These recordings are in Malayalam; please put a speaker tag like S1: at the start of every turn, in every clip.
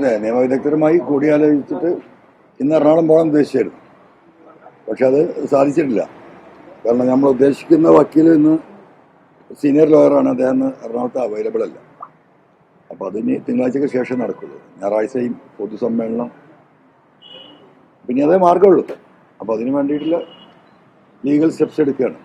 S1: അതെ, നിയമവിദഗ്ധരുമായി കൂടിയാലോചിച്ചിട്ട് ഇന്ന് എറണാകുളം പോകാൻ ഉദ്ദേശിച്ചായിരുന്നു. പക്ഷെ അത് സാധിച്ചിട്ടില്ല. കാരണം നമ്മൾ ഉദ്ദേശിക്കുന്ന വക്കീൽ ഇന്ന് സീനിയർ ലോയറാണ്, അദ്ദേഹം എറണാകുളത്ത് അവൈലബിൾ അല്ല. അപ്പോൾ അതിന് തിങ്കളാഴ്ചയ്ക്ക് ശേഷം നടക്കുള്ളൂ. ഞായറാഴ്ചയും പൊതുസമ്മേളനം, പിന്നെ അതേ മാർഗമുള്ളൂ. അപ്പോൾ അതിന് വേണ്ടിയിട്ടുള്ള ലീഗൽ സ്റ്റെപ്സ് എടുക്കുകയാണ്.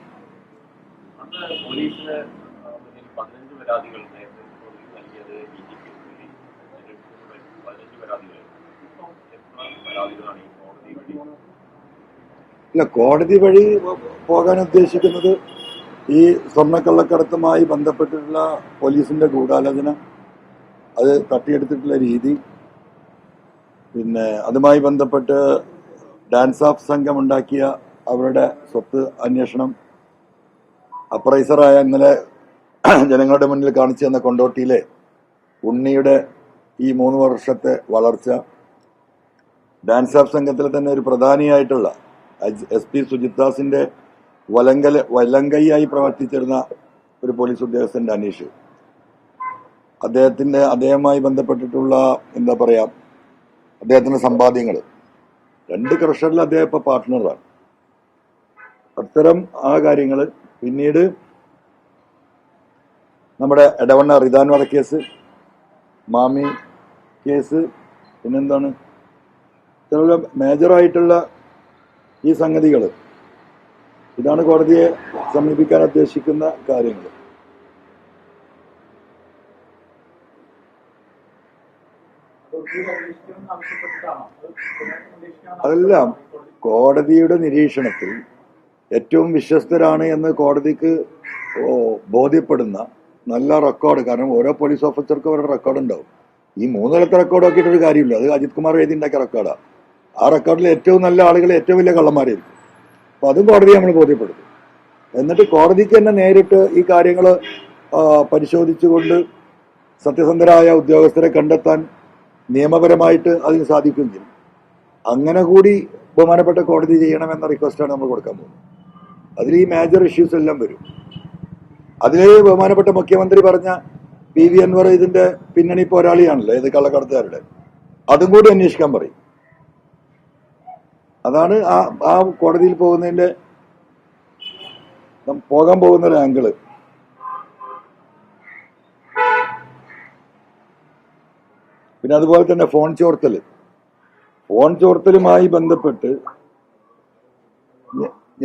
S1: ഇല്ല, കോടതി വഴി പോകാൻ ഉദ്ദേശിക്കുന്നത് ഈ സ്വർണ്ണക്കള്ളക്കടത്തുമായി ബന്ധപ്പെട്ടിട്ടുള്ള പോലീസിന്റെ ഗൂഢാലോചന, അത് തട്ടിയെടുത്തിട്ടുള്ള രീതി, പിന്നെ അതുമായി ബന്ധപ്പെട്ട് ഡാൻസ് ഓഫ് സംഘം ഉണ്ടാക്കിയ അവരുടെ സ്വത്ത് അന്വേഷണം, അപ്രൈസറായ ഇന്നലെ ജനങ്ങളുടെ മുന്നിൽ കാണിച്ചു തന്ന കൊണ്ടോട്ടിയിലെ ഉണ്ണിയുടെ ഈ 3 വർഷത്തെ വളർച്ച, ഡാൻസ് ഓഫ് സംഘത്തിൽ തന്നെ ഒരു പ്രധാനിയായിട്ടുള്ള SP സുജിത്ദാസിന്റെ വലങ്കൈയായി പ്രവർത്തിച്ചിരുന്ന ഒരു പോലീസ് ഉദ്യോഗസ്ഥന്റെ അനീഷ്, അദ്ദേഹവുമായി ബന്ധപ്പെട്ടിട്ടുള്ള എന്താ പറയാ, അദ്ദേഹത്തിന്റെ സമ്പാദ്യങ്ങൾ, 2 ക്രഷറിൽ അദ്ദേഹം ഇപ്പൊ പാർട്ട്ണറാണ്. അത്തരം ആ കാര്യങ്ങൾ, പിന്നീട് നമ്മുടെ എടവണ്ണ റിദാൻ വധക്കേസ്, മാമി കേസ്, പിന്നെന്താണ് ഇത്തരം മേജറായിട്ടുള്ള ഈ സംഗതികൾ, ഇതാണ് കോടതിയെ സമീപിക്കാൻ ഉദ്ദേശിക്കുന്ന കാര്യങ്ങൾ. അതെല്ലാം കോടതിയുടെ നിരീക്ഷണത്തിൽ ഏറ്റവും വിശ്വസ്തരാണ് എന്ന് കോടതിക്ക് ബോധ്യപ്പെടുന്ന നല്ല റെക്കോർഡ്. കാരണം ഓരോ പോലീസ് ഓഫീസർക്കും അവരുടെ റെക്കോർഡ് ഉണ്ടാവും. ഈ 3 നിലത്തെ റെക്കോർഡ് നോക്കിയിട്ടൊരു കാര്യമില്ല. അത് അജിത് കുമാർ എഴുതി ഉണ്ടാക്കിയ റെക്കോർഡാണ്. ആ റെക്കോർഡിൽ ഏറ്റവും നല്ല ആളുകൾ ഏറ്റവും വലിയ കള്ളന്മാരായിരിക്കും. അപ്പൊ അതും കോടതി നമ്മൾ ബോധ്യപ്പെടുത്തും. എന്നിട്ട് കോടതിക്ക് തന്നെ നേരിട്ട് ഈ കാര്യങ്ങൾ പരിശോധിച്ചുകൊണ്ട് സത്യസന്ധരായ ഉദ്യോഗസ്ഥരെ കണ്ടെത്താൻ നിയമപരമായിട്ട് അതിന് സാധിക്കുകയും ചെയ്യും. അങ്ങനെ കൂടി ബഹുമാനപ്പെട്ട കോടതി ചെയ്യണമെന്ന റിക്വസ്റ്റാണ് നമ്മൾ കൊടുക്കാൻ പോകുന്നത്. അതിൽ ഈ മേജർ ഇഷ്യൂസ് എല്ലാം വരും. അതിൽ ബഹുമാനപ്പെട്ട മുഖ്യമന്ത്രി പറഞ്ഞ PV അൻവർ ഇതിന്റെ പിന്നണി പോരാളിയാണല്ലോ, ഏത് കള്ളക്കടത്തുകാരുടെ, അതും കൂടി അന്വേഷിക്കാൻ പറയും. അതാണ് ആ കോടതിയിൽ പോകുന്നതിന്റെ പോകാൻ പോകുന്ന ഒരു ആംഗിള്. പിന്നെ അതുപോലെ തന്നെ ഫോൺ ചോർത്തലുമായി ബന്ധപ്പെട്ട്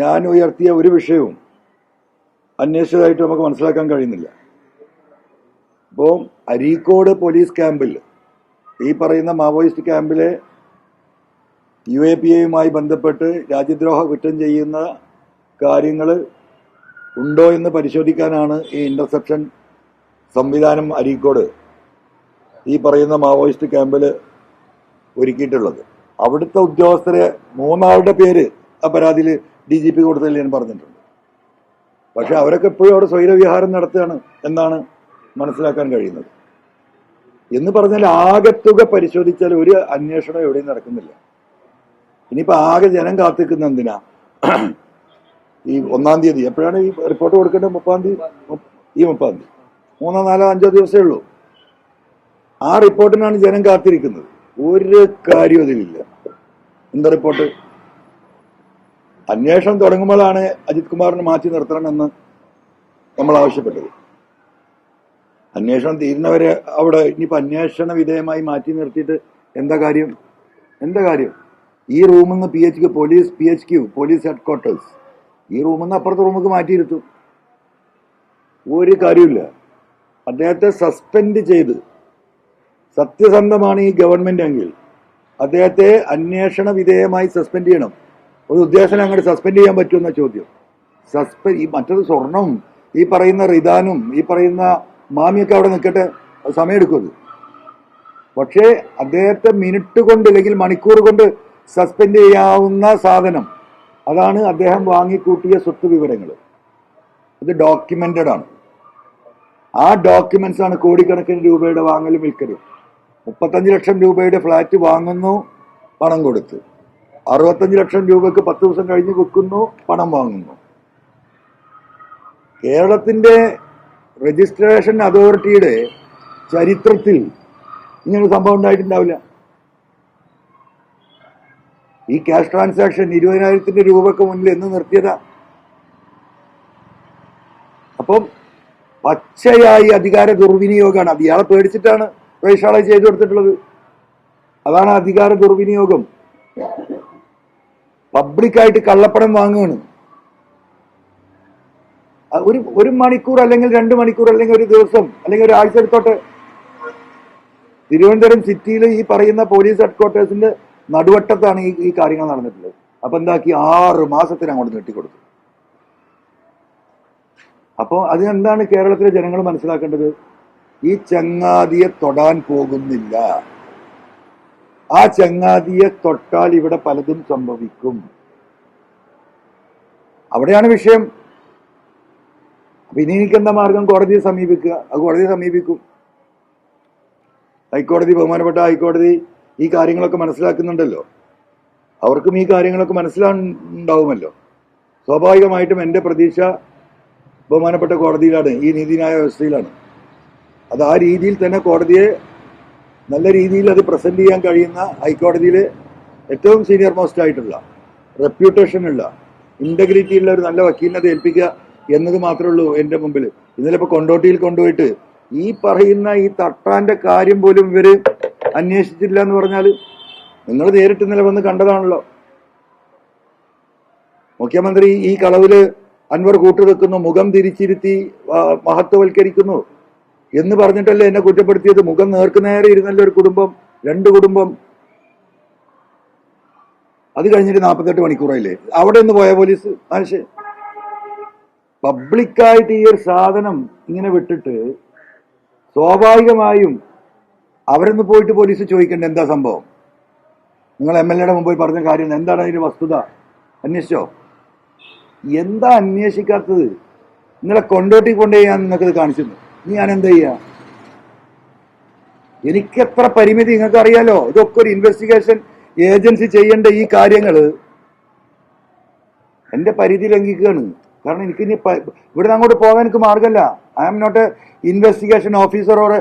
S1: ഞാൻ ഉയർത്തിയ ഒരു വിഷയവും അന്വേഷിച്ചതായിട്ട് നമുക്ക് മനസ്സിലാക്കാൻ കഴിയുന്നില്ല. അപ്പോൾ അരീക്കോട് പോലീസ് ക്യാമ്പിൽ, ഈ പറയുന്ന മാവോയിസ്റ്റ് ക്യാമ്പിലെ UAPAയുമായി ബന്ധപ്പെട്ട് രാജ്യദ്രോഹ കുറ്റം ചെയ്യുന്ന കാര്യങ്ങൾ ഉണ്ടോ എന്ന് പരിശോധിക്കാനാണ് ഈ ഇന്റർസെപ്ഷൻ സംവിധാനം അരീക്കോട് ഈ പറയുന്ന മാവോയിസ്റ്റ് ക്യാമ്പിൽ ഒരുക്കിയിട്ടുള്ളത്. അവിടുത്തെ ഉദ്യോഗസ്ഥരെ 3 ആളുടെ പേര് ആ പരാതിയിൽ DGP കൊടുത്തതിൽ ഞാൻ പറഞ്ഞിട്ടുണ്ട്. പക്ഷെ അവരൊക്കെ എപ്പോഴും അവിടെ സ്വൈരവിഹാരം നടത്തുകയാണ് എന്നാണ് മനസ്സിലാക്കാൻ കഴിയുന്നത്. എന്ന് പറഞ്ഞാൽ ആകെത്തുക പരിശോധിച്ചാൽ ഒരു അന്വേഷണം എവിടെയും നടക്കുന്നില്ല. ഇനിയിപ്പോൾ ആകെ ജനം കാത്തിക്കുന്ന എന്തിനാ? ഈ 1-ാം തീയതി എപ്പോഴാണ് ഈ റിപ്പോർട്ട് കൊടുക്കേണ്ടത്? 30-ാം തീയതി. ഈ 30-ാം തീയതി 3, 4, 5 ദിവസമേ ഉള്ളൂ. ആ റിപ്പോർട്ടിനാണ് ജനം കാത്തിരിക്കുന്നത്. ഒരു കാര്യവും അതിലില്ല. എന്താ റിപ്പോർട്ട്? അന്വേഷണം തുടങ്ങുമ്പോഴാണ് അജിത് കുമാറിനെ മാറ്റി നിർത്തണമെന്ന് നമ്മൾ ആവശ്യപ്പെട്ടത്. അന്വേഷണം തീരുന്നവരെ അവിടെ ഇനിയിപ്പോൾ അന്വേഷണ വിധേയമായി മാറ്റി നിർത്തിയിട്ട് എന്താ കാര്യം? ഈ റൂമിൽ നിന്ന് PHQ പോലീസ് ഹെഡ്ക്വാർട്ടേഴ്സ്, ഈ റൂമിൽ നിന്ന് അപ്പുറത്തെ റൂമിലേക്ക് മാറ്റിയിരുത്തും. ഒരു കാര്യമില്ല. അദ്ദേഹത്തെ സസ്പെൻഡ് ചെയ്ത്, സത്യസന്ധമാണ് ഈ ഗവൺമെന്റ് എങ്കിൽ അദ്ദേഹത്തെ അന്വേഷണ വിധേയമായി സസ്പെൻഡ് ചെയ്യണം. ഒരു ഉദ്യോഗസ്ഥനെ അങ്ങോട്ട് സസ്പെൻഡ് ചെയ്യാൻ പറ്റുമെന്ന ചോദ്യം. ഈ മറ്റൊരു സ്വർണവും ഈ പറയുന്ന റിദാനും ഈ പറയുന്ന മാമിയൊക്കെ അവിടെ നിൽക്കട്ടെ, അത് സമയമെടുക്കും. പക്ഷേ അദ്ദേഹത്തെ മിനിറ്റ് കൊണ്ട് അല്ലെങ്കിൽ മണിക്കൂർ കൊണ്ട് സസ്പെൻഡ് ചെയ്യാവുന്ന സാധനം, അതാണ് അദ്ദേഹം വാങ്ങിക്കൂട്ടിയ സ്വത്ത് വിവരങ്ങൾ. ഇത് ഡോക്യുമെന്റഡ് ആണ്. ആ ഡോക്യുമെന്റ്സ് ആണ് കോടിക്കണക്കിന് രൂപയുടെ വാങ്ങലും വിൽക്കലും. 35 ലക്ഷം രൂപയുടെ ഫ്ലാറ്റ് വാങ്ങുന്നു, പണം കൊടുത്ത്. 65 ലക്ഷം രൂപക്ക് 10 ദിവസം കഴിഞ്ഞ് വിൽക്കുന്നു, പണം വാങ്ങുന്നു. കേരളത്തിന്റെ രജിസ്ട്രേഷൻ അതോറിറ്റിയുടെ ചരിത്രത്തിൽ ഇങ്ങനൊരു സംഭവം ഉണ്ടായിട്ടുണ്ടാവില്ല. ഈ ക്യാഷ് ട്രാൻസാക്ഷൻ 20,000 രൂപക്ക് മുന്നിൽ എന്ന് നിർത്തിയതാ. അപ്പം പച്ചയായി അധികാര ദുർവിനിയോഗമാണ്. അത് ഇയാളെ പേടിച്ചിട്ടാണ് വൈശാള ചെയ്തു കൊടുത്തിട്ടുള്ളത്. അതാണ് അധികാര ദുർവിനിയോഗം. പബ്ലിക്കായിട്ട് കള്ളപ്പണം വാങ്ങുകയാണ്. ഒരു മണിക്കൂർ അല്ലെങ്കിൽ 2 മണിക്കൂർ അല്ലെങ്കിൽ ഒരു ദിവസം അല്ലെങ്കിൽ ഒരാഴ്ച എടുത്തോട്ടെ. തിരുവനന്തപുരം സിറ്റിയിൽ ഈ പറയുന്ന പോലീസ് ഹെഡ്ക്വാർട്ടേഴ്സിന്റെ നടുവട്ടത്താണ് ഈ കാര്യങ്ങൾ നടന്നിട്ടുള്ളത്. അപ്പൊ എന്താക്കി 6 മാസത്തിന് അങ്ങോട്ട് നീട്ടിക്കൊടുത്തു. അപ്പോ അതിനെന്താണ് കേരളത്തിലെ ജനങ്ങൾ മനസ്സിലാക്കേണ്ടത്? ഈ ചങ്ങാതിയെ തൊടാൻ പോകുന്നില്ല. ആ ചങ്ങാതിയെ തൊട്ടാൽ ഇവിടെ പലതും സംഭവിക്കും. അവിടെയാണ് വിഷയം. അപ്പൊ ഇനി എനിക്കെന്താ മാർഗം? കോടതിയെ സമീപിക്കുക. അത് കോടതിയെ സമീപിക്കും. ഹൈക്കോടതി, ബഹുമാനപ്പെട്ട ഹൈക്കോടതി ഈ കാര്യങ്ങളൊക്കെ മനസ്സിലാക്കുന്നുണ്ടല്ലോ. അവർക്കും ഈ കാര്യങ്ങളൊക്കെ മനസ്സിലാവുമല്ലോ. സ്വാഭാവികമായിട്ടും എൻ്റെ പ്രതീക്ഷ ബഹുമാനപ്പെട്ട കോടതിയിലാണ്, ഈ നീതിന്യായ വ്യവസ്ഥയിലാണ്. അത് ആ രീതിയിൽ തന്നെ കോടതിയെ നല്ല രീതിയിൽ അത് പ്രസന്റ് ചെയ്യാൻ കഴിയുന്ന ഹൈക്കോടതിയിലെ ഏറ്റവും സീനിയർ മോസ്റ്റ് ആയിട്ടുള്ള, റെപ്യൂട്ടേഷൻ ഉള്ള, ഇന്റഗ്രിറ്റി ഉള്ള ഒരു നല്ല വക്കീലിനെ ഏൽപ്പിക്കുക എന്നത് മാത്രമേ ഉള്ളൂ എൻ്റെ മുമ്പിൽ. ഇന്നലെ ഇപ്പോൾ കൊണ്ടോട്ടിയിൽ കൊണ്ടുപോയിട്ട് ഈ പറയുന്ന ഈ തട്ടാന്റെ കാര്യം പോലും ഇവര് അന്വേഷിച്ചില്ല എന്ന് പറഞ്ഞാൽ നിങ്ങൾ നേരിട്ട് ഇന്നലെ വന്ന് കണ്ടതാണല്ലോ. മുഖ്യമന്ത്രി ഈ കളവില് അൻവർ കൂട്ടുനിൽക്കുന്നു, മുഖം തിരിച്ചിരുത്തി മഹത്വവൽക്കരിക്കുന്നു എന്ന് പറഞ്ഞിട്ടല്ലേ എന്നെ കുറ്റപ്പെടുത്തിയത്. മുഖം നേർക്കുനേരെ ഇരുന്നല്ലോ ഒരു കുടുംബം, 2 കുടുംബം. അത് കഴിഞ്ഞിട്ട് 48 മണിക്കൂറായില്ലേ അവിടെ നിന്ന് പോയ പോലീസ് മനുഷ്യൻ. പബ്ലിക്കായിട്ട് ഈ ഒരു സാധനം ഇങ്ങനെ വിട്ടിട്ട് സ്വാഭാവികമായും അവരൊന്ന് പോയിട്ട് പോലീസ് ചോദിക്കണ്ടേ എന്താ സംഭവം? നിങ്ങൾ MLA മുമ്പിൽ പറഞ്ഞ കാര്യം എന്താണ് അതിന്റെ വസ്തുത? അന്വേഷിച്ചോ? എന്താ അന്വേഷിക്കാത്തത്? നിങ്ങളെ കൊണ്ടോട്ടി കൊണ്ടുപോയി ഞാൻ നിങ്ങൾക്കത് കാണിച്ചിരുന്നു. ഇനി ഞാൻ എന്താ ചെയ്യാ? എനിക്കെത്ര പരിമിതി നിങ്ങൾക്ക് അറിയാലോ. ഇതൊക്കെ ഒരു ഇൻവെസ്റ്റിഗേഷൻ ഏജൻസി ചെയ്യേണ്ട ഈ കാര്യങ്ങള് എന്റെ പരിധി ലംഘിക്കുകയാണ്. കാരണം എനിക്ക് ഇനി ഇവിടുന്ന് അങ്ങോട്ട് പോകാൻ എനിക്ക് മാർഗമല്ല. I am not a investigation officer or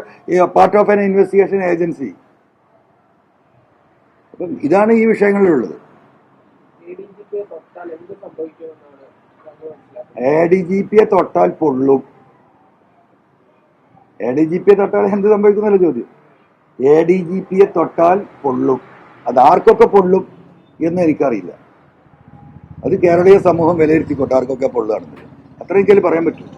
S1: part of an investigation agency. അപ്പം ഇതാണ് ഈ വിഷയങ്ങളിലുള്ളത്. ADGPയെ തൊട്ടാൽ പൊള്ളും. ADGPയെ തൊട്ടാൽ എന്ത് സംഭവിക്കുന്നല്ലോ ചോദ്യം. ADGPയെ തൊട്ടാൽ പൊള്ളും. അത് ആർക്കൊക്കെ പൊള്ളും എന്ന് എനിക്കറിയില്ല. അത് കേരളീയ സമൂഹം വിലയിരുത്തിക്കോട്ടെ ആർക്കൊക്കെ പൊള്ളുകയാണെന്ന്. അത്രയെങ്കിലും പറയാൻ പറ്റും.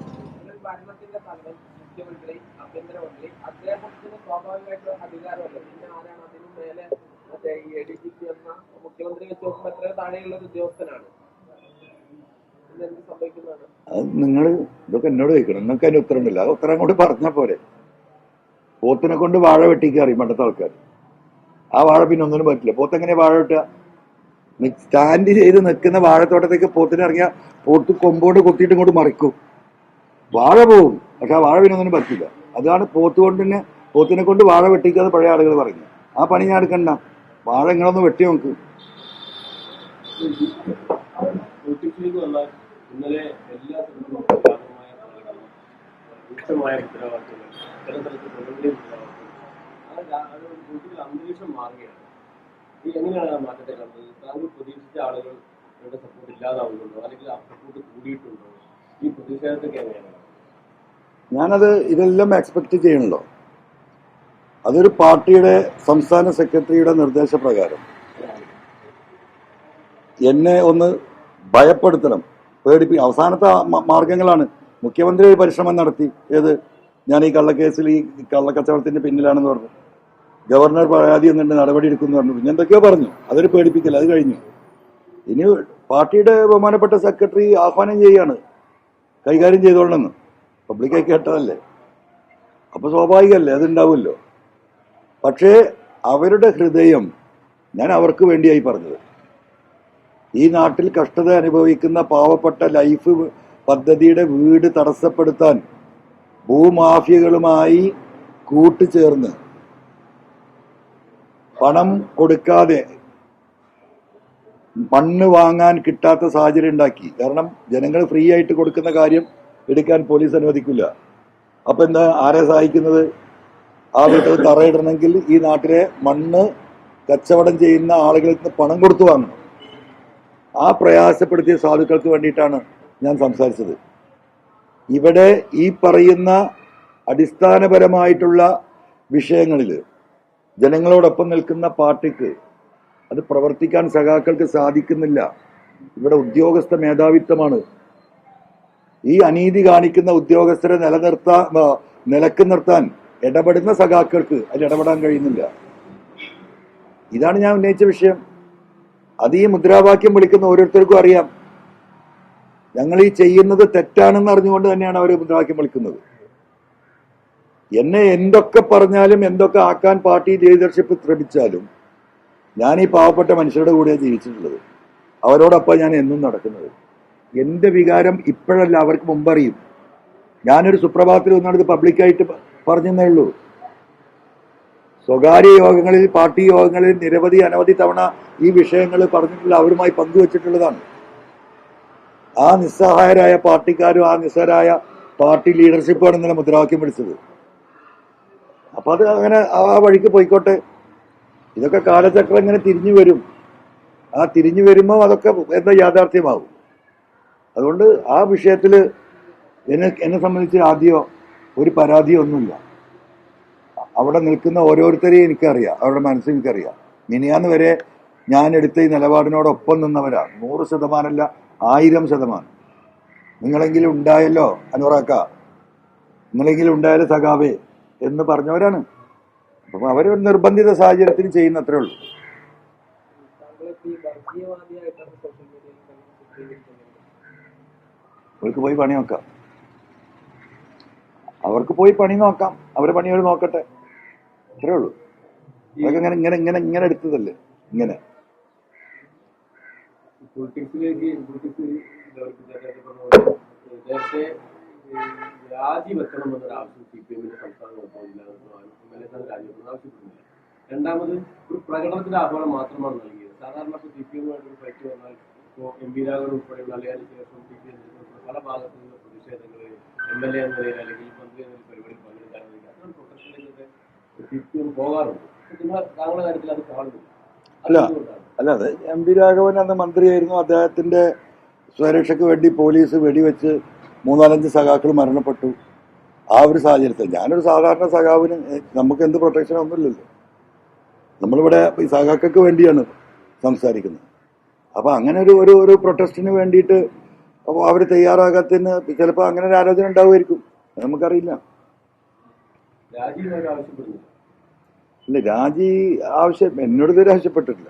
S1: അത് നിങ്ങൾ ഇതൊക്കെ എന്നോട് ചോദിക്കണം. നിങ്ങൾക്ക് അതിന് ഉത്തരം ഉണ്ടല്ലോ. അത് ഉത്തരം കൊണ്ട് പറഞ്ഞാൽ പോരെ. പോത്തിനെ കൊണ്ട് വാഴ വെട്ടിക്കുക അറിയും പണ്ടത്തെ ആൾക്കാർ. ആ വാഴ പിന്നെ ഒന്നിനും പറ്റില്ല. പോത്തെങ്ങനെ വാഴ വെട്ടുക? സ്റ്റാൻഡ് ചെയ്ത് നിൽക്കുന്ന വാഴത്തോട്ടത്തേക്ക് പോത്തിന് ഇറങ്ങിയ പോത്ത് കൊമ്പോട് കൊത്തിയിട്ട് ഇങ്ങോട്ട് മറിക്കും. വാഴ പോവും, പക്ഷെ ആ വാഴ പിന്നെ ഒന്നിനും പറ്റില്ല. അതാണ് പോത്തിനെ കൊണ്ട് വാഴ വെട്ടിക്കാതെ പഴയ ആളുകൾ പറഞ്ഞു. ആ പണി ഞാൻ എടുക്കണ്ട. വാഴ ഇങ്ങളൊന്ന് വെട്ടി നോക്ക്.
S2: ഇന്നലെ എല്ലാ അന്തരീക്ഷം മാറുകയാണ്. ഈ എങ്ങനെയാണ് ആ മാറ്റത്തെ കണ്ടത്? താങ്കൾ പ്രതീക്ഷിച്ച ആളുകൾ സപ്പോർട്ട് ഇല്ലാതാവുന്നുണ്ടോ, അല്ലെങ്കിൽ ആ സപ്പോർട്ട് കൂടിയിട്ടുണ്ടോ? ഈ പ്രതിഷേധത്തൊക്കെ എങ്ങനെയാണ്?
S1: ഞാനത് ഇതെല്ലാം എക്സ്പെക്ട് ചെയ്യണല്ലോ. അതൊരു പാർട്ടിയുടെ സംസ്ഥാന സെക്രട്ടറിയുടെ നിർദ്ദേശപ്രകാരം എന്നെ ഒന്ന് ഭയപ്പെടുത്തണം, അവസാനത്തെ മാർഗങ്ങളാണ്. മുഖ്യമന്ത്രി ഒരു പരിശ്രമം നടത്തി. ഞാൻ ഈ കള്ളക്കേസിൽ ഈ കള്ളക്കച്ചവടത്തിന്റെ പിന്നിലാണെന്ന് പറഞ്ഞു. ഗവർണർ പരാതി എന്നിട്ട് നടപടി എടുക്കുമെന്ന് പറഞ്ഞു. പിന്നെ എന്തൊക്കെയോ പറഞ്ഞു. അതൊരു പേടിപ്പിക്കൽ. അത് കഴിഞ്ഞു. ഇനി പാർട്ടിയുടെ ബഹുമാനപ്പെട്ട സെക്രട്ടറി ആഹ്വാനം ചെയ്യാണ് കൈകാര്യം ചെയ്തോളണമെന്ന്. പബ്ലിക്കായി കേട്ടതല്ലേ, അപ്പൊ സ്വാഭാവികമല്ലേ, അതുണ്ടാവുമല്ലോ. പക്ഷേ അവരുടെ ഹൃദയം ഞാൻ അവർക്ക് വേണ്ടിയായി പറഞ്ഞത്. ഈ നാട്ടിൽ കഷ്ടത അനുഭവിക്കുന്ന പാവപ്പെട്ട ലൈഫ് പദ്ധതിയുടെ വീട് തടസ്സപ്പെടുത്താൻ ഭൂമാഫിയകളുമായി കൂട്ടുചേർന്ന് പണം കൊടുക്കാതെ മണ്ണ് വാങ്ങാൻ കിട്ടാത്ത സാഹചര്യം ഉണ്ടാക്കി. കാരണം ജനങ്ങൾ ഫ്രീ ആയിട്ട് കൊടുക്കുന്ന കാര്യം എടുക്കാൻ പോലീസ് അനുവദിക്കില്ല. അപ്പൊ എന്താ, ആരെ സഹായിക്കുന്നത്? ആ വീട്ടിൽ തറയിടണമെങ്കിൽ ഈ നാട്ടിലെ മണ്ണ് കച്ചവടം ചെയ്യുന്ന ആളുകളിൽ നിന്ന് പണം കൊടുത്തു വാങ്ങണം. ആ പ്രയാസപ്പെടുത്തിയ സാധുക്കൾക്ക് വേണ്ടിയിട്ടാണ് ഞാൻ സംസാരിച്ചത്. ഇവിടെ ഈ പറയുന്ന അടിസ്ഥാനപരമായിട്ടുള്ള വിഷയങ്ങളിൽ ജനങ്ങളോടൊപ്പം നിൽക്കുന്ന പാർട്ടിക്ക് അത് പ്രവർത്തിക്കാൻ സഖാക്കൾക്ക് സാധിക്കുന്നില്ല. ഇവിടെ ഉദ്യോഗസ്ഥ മേധാവിത്വമാണ്. ഈ അനീതി കാണിക്കുന്ന ഉദ്യോഗസ്ഥരെ നിലക്ക് നിർത്താൻ ഇടപെടുന്ന സഖാക്കൾക്ക് അതിൽ ഇടപെടാൻ കഴിയുന്നില്ല. ഇതാണ് ഞാൻ ഉന്നയിച്ച വിഷയം. അത് ഈ മുദ്രാവാക്യം വിളിക്കുന്ന ഓരോരുത്തർക്കും അറിയാം. ഞങ്ങൾ ഈ ചെയ്യുന്നത് തെറ്റാണെന്ന് അറിഞ്ഞുകൊണ്ട് തന്നെയാണ് അവർ മുദ്രാവാക്യം വിളിക്കുന്നത്. എന്നെ എന്തൊക്കെ പറഞ്ഞാലും എന്തൊക്കെ ആക്കാൻ പാർട്ടി ലീഡർഷിപ്പ് ശ്രമിച്ചാലും ഞാൻ ഈ പാവപ്പെട്ട മനുഷ്യരുടെ കൂടെയാണ് ജീവിച്ചിട്ടുള്ളത്. അവരോടൊപ്പം ഞാൻ എന്നും നടക്കുന്നത്. എന്റെ വികാരം ഇപ്പോഴല്ല, അവർക്ക് മുമ്പറിയും. ഞാനൊരു സുപ്രഭാതത്തിൽ ഒന്നാണിത് പബ്ലിക്കായിട്ട് പറഞ്ഞേ ഉള്ളൂ. സ്വകാര്യ യോഗങ്ങളിൽ, പാർട്ടി യോഗങ്ങളിൽ അനവധി തവണ ഈ വിഷയങ്ങൾ പറഞ്ഞിട്ടുള്ള അവരുമായി പങ്കുവച്ചിട്ടുള്ളതാണ്. ആ നിസ്സഹായരായ പാർട്ടിക്കാരും ആ നിസ്സഹായരായ പാർട്ടി ലീഡർഷിപ്പാണ് ഇന്നലെ മുദ്രാവാക്യം വിളിച്ചത്. അപ്പൊ അത് അങ്ങനെ ആ വഴിക്ക് പോയിക്കോട്ടെ. ഇതൊക്കെ കാലചക്രം ഇങ്ങനെ തിരിഞ്ഞു വരും. ആ തിരിഞ്ഞു വരുമ്പോൾ അതൊക്കെ എന്താ യാഥാർത്ഥ്യമാകും. അതുകൊണ്ട് ആ വിഷയത്തിൽ എന്നെ സംബന്ധിച്ച് ആദ്യമോ ഒരു പരാതിയോ ഒന്നുമില്ല. അവിടെ നിൽക്കുന്ന ഓരോരുത്തരെയും എനിക്കറിയാം, അവരുടെ മനസ്സിൽ എനിക്കറിയാം. മിനിയാന്ന് വരെ ഞാൻ എടുത്ത ഈ നിലപാടിനോടൊപ്പം നിന്നവരാ. 100%, 1000%. നിങ്ങളെങ്കിലും ഉണ്ടായല്ലോ അനുറാക്ക, നിങ്ങളെങ്കിലും ഉണ്ടായാലും സഖാവേ എന്ന് പറഞ്ഞവരാണ്. അപ്പം അവരൊരു നിർബന്ധിത സാഹചര്യത്തിൽ ചെയ്യുന്നത്രേ ഉള്ളൂ. അവർക്ക് പോയി പണി നോക്കാം, അവർക്ക് പോയി പണി നോക്കാം, അവരെ പണി അവർ നോക്കട്ടെ, അത്രേ ഉള്ളൂ. അതൊക്കെ ഇങ്ങനെ ഇങ്ങനെ ഇങ്ങനെ ഇങ്ങനെ എടുത്തതല്ലേ ഇങ്ങനെ.
S2: നേരത്തെ രാജിവെക്കണമെന്നൊരു ആവശ്യം CPM-ന്റെ സംസ്ഥാന ആവശ്യപ്പെടുന്നില്ല. രണ്ടാമത് ഒരു പ്രകടനത്തിന്റെ ആഹ്വാനം മാത്രമാണ് നൽകിയത്. സാധാരണ CPM-ആയിട്ട് ഫൈറ്റ് വന്നാൽ ഇപ്പോൾ MP രാഘവൻ ഉൾപ്പെടെയുള്ള അല്ലെങ്കിൽ ശേഷം CPM പല ഭാഗത്തു നിന്ന് പ്രതിഷേധങ്ങൾ MLA എന്ന നിലയിൽ അല്ലെങ്കിൽ മന്ത്രി എന്ന പരിപാടി പങ്കെടുക്കാൻ വേണ്ടി അത്തരം പ്രൊട്ടസ്റ്റിലേക്ക് CPM പോകാറുണ്ട്. താങ്കളുടെ കാര്യത്തിൽ അത് കാണുന്നില്ല.
S1: അല്ലാതെ MP രാഘവൻ അന്ന് മന്ത്രിയായിരുന്നു. അദ്ദേഹത്തിന്റെ സ്വരക്ഷയ്ക്ക് വേണ്ടി പോലീസ് വെടിവെച്ച് 3-4 സഖാക്കൾ മരണപ്പെട്ടു. ആ ഒരു സാഹചര്യത്തിൽ ഞാനൊരു സാധാരണ സഖാവിന് നമുക്ക് എന്ത് പ്രൊട്ടക്ഷനും ഒന്നുമില്ലല്ലോ. നമ്മളിവിടെ ഈ സഖാക്കൾക്ക് വേണ്ടിയാണ് സംസാരിക്കുന്നത്. അപ്പൊ അങ്ങനെ ഒരു പ്രൊട്ടസ്റ്റിന് വേണ്ടിയിട്ട് അവർ തയ്യാറാകാത്തതിന് ചിലപ്പോൾ അങ്ങനെ ഒരു ആലോചന ഉണ്ടാവുമായിരിക്കും, നമുക്കറിയില്ല. ഇല്ല, രാജി ആവശ്യം എന്നോട് ഇതുവരെ ആവശ്യപ്പെട്ടിട്ടില്ല.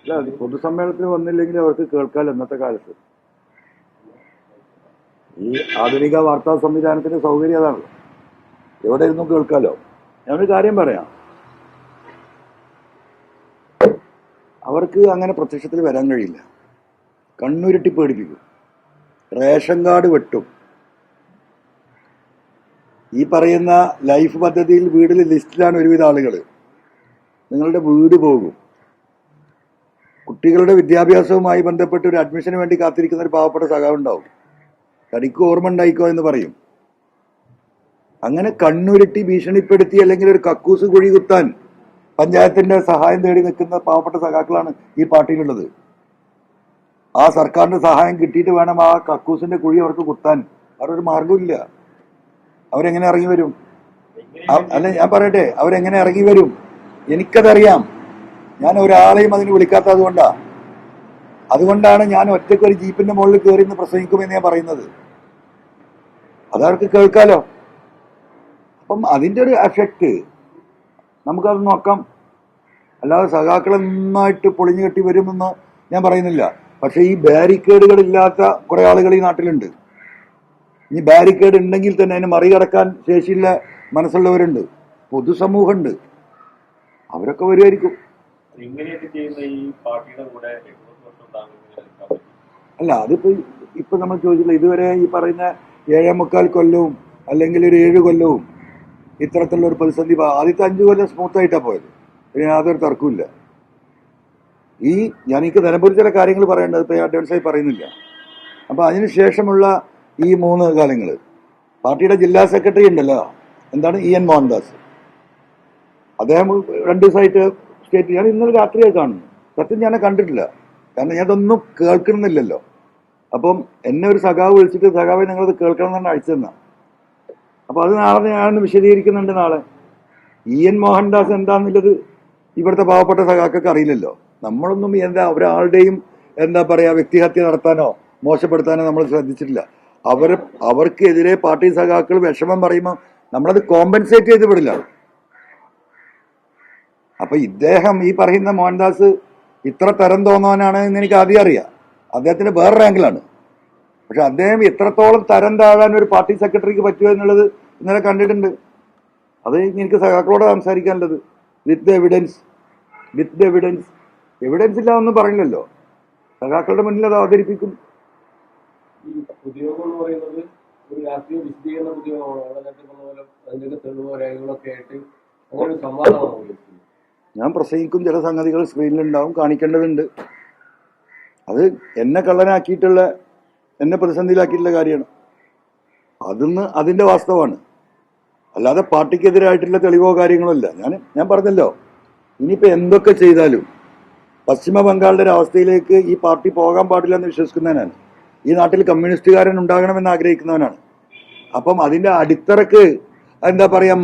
S1: ഇല്ല, പൊതുസമ്മേളനത്തിന് വന്നില്ലെങ്കിൽ അവർക്ക് കേൾക്കാമല്ലോ. ഇന്നത്തെ കാലത്ത് ഈ ആധുനിക വാർത്താ സംവിധാനത്തിന്റെ സൗകര്യം അതാണല്ലോ, എവിടെ ഇരുന്നും കേൾക്കാലോ. ഞാനൊരു കാര്യം പറയാം, അവർക്ക് അങ്ങനെ പ്രത്യക്ഷത്തിൽ വരാൻ കഴിയില്ല. കണ്ണുരുട്ടി പേടിപ്പിക്കും, റേഷൻ കാർഡ് വെട്ടും. ഈ പറയുന്ന ലൈഫ് പദ്ധതിയിൽ വീടിൽ ലിസ്റ്റിലാണ് ഒരുവിധ ആളുകൾ. നിങ്ങളുടെ വീട് പോകും. കുട്ടികളുടെ വിദ്യാഭ്യാസവുമായി ബന്ധപ്പെട്ട് ഒരു അഡ്മിഷന് വേണ്ടി കാത്തിരിക്കുന്ന ഒരു പാവപ്പെട്ട സഖാവ് ഉണ്ടാവും. തനിക്ക് ഓർമ്മ ഉണ്ടായിക്കോ എന്ന് പറയും. അങ്ങനെ കണ്ണുരുട്ടി ഭീഷണിപ്പെടുത്തി അല്ലെങ്കിൽ ഒരു കക്കൂസ് കുഴി കുത്താൻ പഞ്ചായത്തിന്റെ സഹായം തേടി നിൽക്കുന്ന പാവപ്പെട്ട സഖാക്കളാണ് ഈ പാർട്ടിയിലുള്ളത്. ആ സർക്കാരിന്റെ സഹായം കിട്ടിയിട്ട് വേണം ആ കക്കൂസിന്റെ കുഴി അവർക്ക് കുത്താൻ. അവരൊരു മാർഗമില്ല. അവരെങ്ങനെ ഇറങ്ങി വരും? അല്ല, ഞാൻ പറയട്ടെ, അവരെങ്ങനെ ഇറങ്ങി വരും? എനിക്കതറിയാം. ഞാൻ ഒരാളെയും അതിന് വിളിക്കാത്തത് അതുകൊണ്ടാണ് ഞാൻ ഒറ്റയ്ക്ക് ഒരു ജീപ്പിന്റെ മുകളിൽ കയറി നിന്ന് പ്രസംഗിക്കുമെന്ന് ഞാൻ പറയുന്നത്. അതവർക്ക് കേൾക്കാലോ. അപ്പം അതിന്റെ ഒരു എഫക്റ്റ് നമുക്കത് നോക്കാം. അല്ലാതെ സഖാക്കളെ നന്നായിട്ട് പൊളിഞ്ഞു കെട്ടി വരുമെന്ന് ഞാൻ പറയുന്നില്ല. പക്ഷെ ഈ ബാരിക്കേഡുകൾ ഇല്ലാത്ത കുറെ ആളുകൾ ഈ നാട്ടിലുണ്ട്. ഇനി ബാരിക്കേഡ് ഉണ്ടെങ്കിൽ തന്നെ അതിനെ മറികടക്കാൻ ശേഷിയുള്ള മനസ്സുള്ളവരുണ്ട്, പൊതുസമൂഹമുണ്ട്. അവരൊക്കെ വരുമായിരിക്കും. അല്ല, ഇപ്പൊ നമ്മൾ ചോദിച്ചില്ല, ഇതുവരെ ഈ പറയുന്ന 7.25 കൊല്ലവും അല്ലെങ്കിൽ ഒരു 7 കൊല്ലവും ഇത്തരത്തിലുള്ള ഒരു പ്രതിസന്ധി ആദ്യത്തെ 5 കൊല്ലം സ്മൂത്തായിട്ടാണ് പോയത്. പിന്നെ യാതൊരു തർക്കമില്ല. എനിക്ക് നിലമ്പൂർ ചില കാര്യങ്ങൾ പറയേണ്ടത് ഇപ്പോൾ അഡ്വാൻസായി പറയുന്നില്ല. അപ്പോൾ അതിനുശേഷമുള്ള ഈ 3 കാലങ്ങൾ പാർട്ടിയുടെ ജില്ലാ സെക്രട്ടറി ഉണ്ടല്ലോ, എന്താണ് EN മോഹൻദാസ്, അദ്ദേഹം 2 ദിവസമായിട്ട് സ്റ്റേറ്റ്, ഞാൻ ഇന്നലെ രാത്രിയായി കാണുന്നു. സത്യം ഞാൻ കണ്ടിട്ടില്ല, കാരണം ഞാൻ ഇതൊന്നും കേൾക്കുന്നില്ലല്ലോ. അപ്പം എന്നെ ഒരു സഖാവ് വിളിച്ചിട്ട്, സഖാവെ നിങ്ങളത് കേൾക്കണം എന്നാണ് അയച്ചു തന്ന. അപ്പോൾ അത് നാളെ ഞാനൊന്ന് വിശദീകരിക്കുന്നുണ്ട്. നാളെ EN മോഹൻദാസ് എന്താണെന്നുള്ളത് ഇവിടുത്തെ പാവപ്പെട്ട സഖാക്കൾക്ക് അറിയില്ലല്ലോ. നമ്മളൊന്നും ഒരാളുടെയും വ്യക്തിഹത്യ നടത്താനോ മോശപ്പെടുത്താനോ നമ്മൾ ശ്രദ്ധിച്ചിട്ടില്ല. അവർക്കെതിരെ പാർട്ടി സഖാക്കൾ വിഷമം പറയുമ്പോൾ നമ്മളത് കോമ്പൻസേറ്റ് ചെയ്ത് വിടില്ല. അപ്പൊ ഇദ്ദേഹം ഈ പറയുന്ന മോഹൻദാസ് ഇത്ര തരം തോന്നാനാണ് എന്ന് എനിക്ക് ആദ്യം അറിയാം. അദ്ദേഹത്തിന്റെ വേറെ റാങ്കിലാണ്. പക്ഷെ അദ്ദേഹം എത്രത്തോളം തരം താഴാൻ ഒരു പാർട്ടി സെക്രട്ടറിക്ക് പറ്റുമോ എന്നുള്ളത് ഇന്നലെ കണ്ടിട്ടുണ്ട്. അത് എനിക്ക് സഖാക്കളോട് സംസാരിക്കാനുള്ളത്. വിത്ത് എവിഡൻസ് ഇല്ല ഒന്നും പറയില്ലല്ലോ. സഖാക്കളുടെ മുന്നിൽ അത് അവതരിപ്പിക്കും.
S2: ഈ ഉദ്യോഗം എന്ന് പറയുന്നത് ഒരു രാഷ്ട്രീയ വിശദീകരണ ഉദ്യോഗമാണ്. അതിന്റെ തെളിവോ രേഖകളൊക്കെ ആയിട്ട് അങ്ങനെ ഒരു സംവാദമാണ്.
S1: ഞാൻ പ്രസംഗിക്കും, ചില സംഗതികൾ സ്ക്രീനിലുണ്ടാവും, കാണിക്കേണ്ടതുണ്ട്. അത് എന്നെ കള്ളനാക്കിയിട്ടുള്ള, എന്നെ പ്രതിസന്ധിയിലാക്കിയിട്ടുള്ള കാര്യമാണ്. അതിന്റെ വാസ്തവമാണ്. അല്ലാതെ പാർട്ടിക്കെതിരായിട്ടുള്ള തെളിവോ കാര്യങ്ങളോ അല്ല. ഞാൻ പറഞ്ഞല്ലോ, ഇനിയിപ്പോ എന്തൊക്കെ ചെയ്താലും പശ്ചിമ ബംഗാളിന്റെ ഒരു അവസ്ഥയിലേക്ക് ഈ പാർട്ടി പോകാൻ പാടില്ല എന്ന് വിശ്വസിക്കുന്നവനാണ്. ഈ നാട്ടിൽ കമ്മ്യൂണിസ്റ്റുകാരൻ ഉണ്ടാകണമെന്ന് ആഗ്രഹിക്കുന്നവനാണ്. അപ്പം അതിന്റെ അടിത്തറക്ക്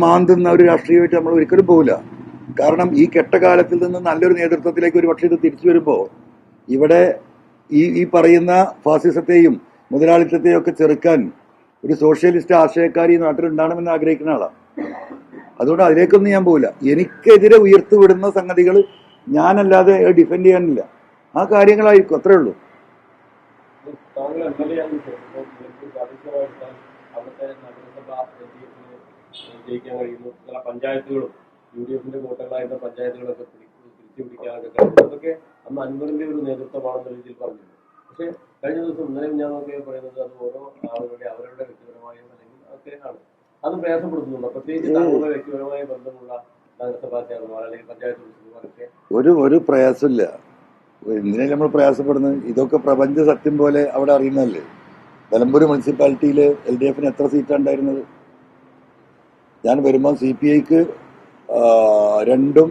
S1: മാന്തുന്ന ഒരു രാഷ്ട്രീയമായിട്ട് നമ്മൾ ഒരിക്കലും പോകില്ല. കാരണം ഈ കെട്ടകാലത്തിൽ നിന്ന് നല്ലൊരു നേതൃത്വത്തിലേക്ക് ഒരു പക്ഷേ ഇത് തിരിച്ചു വരുമ്പോൾ ഇവിടെ ഈ പറയുന്ന ഫാസിസത്തെയും മുതലാളിത്തത്തെയും ഒക്കെ ചെറുക്കാൻ ഒരു സോഷ്യലിസ്റ്റ് ആശയക്കാരി ഈ നാട്ടിൽ ഉണ്ടാകണമെന്ന് ആഗ്രഹിക്കുന്ന ആളാണ്. അതുകൊണ്ട് അതിലേക്കൊന്നും ഞാൻ പോകില്ല. എനിക്കെതിരെ ഉയർത്തുവിടുന്ന സംഗതികൾ ഞാനല്ലാതെ ഡിഫെൻഡ് ചെയ്യാനില്ല. ആ കാര്യങ്ങളായിരിക്കും, അത്രേ ഉള്ളൂ.
S2: ജയിക്കാൻ കഴിയുന്നു. ചില പഞ്ചായത്തുകളും UDFന്റെ കോട്ടകളായിരുന്ന പഞ്ചായത്തുകളൊക്കെ തിരിച്ചു പിടിക്കാനൊക്കെ കഴിയുന്നു. അതൊക്കെ അന്ന് അൻവറിന്റെ ഒരു നേതൃത്വമാണെന്ന രീതിയിൽ പറഞ്ഞിരുന്നു. പക്ഷെ കഴിഞ്ഞ ദിവസം ഇന്നലെ ഞാനൊക്കെ പറയുന്നത് അത് ഓരോ ആളുകളുടെ അവരുടെ വ്യക്തിപരമായ അല്ലെങ്കിൽ ഒക്കെയാണ്. അത് പ്രയാസപ്പെടുത്തുന്നുണ്ട്. പ്രത്യേകിച്ച് താങ്കളുടെ വ്യക്തിപരമായ ബന്ധമുള്ള നഗരസഭാ ചെയർമാൻ അല്ലെങ്കിൽ പഞ്ചായത്ത് പ്രസിഡന്റുമാരൊക്കെ
S1: ഒരു പ്രയാസമില്ല. എന്തിനാണ് നമ്മൾ പ്രയാസപ്പെടുന്നത്? ഇതൊക്കെ പ്രപഞ്ച സത്യം പോലെ അവിടെ അറിയുന്നതല്ലേ. നിലമ്പൂർ മുനിസിപ്പാലിറ്റിയിൽ LDFന് എത്ര സീറ്റാണ് ഉണ്ടായിരുന്നത്? ഞാൻ വരുമ്പോൾ CPIക്ക് 2ഉം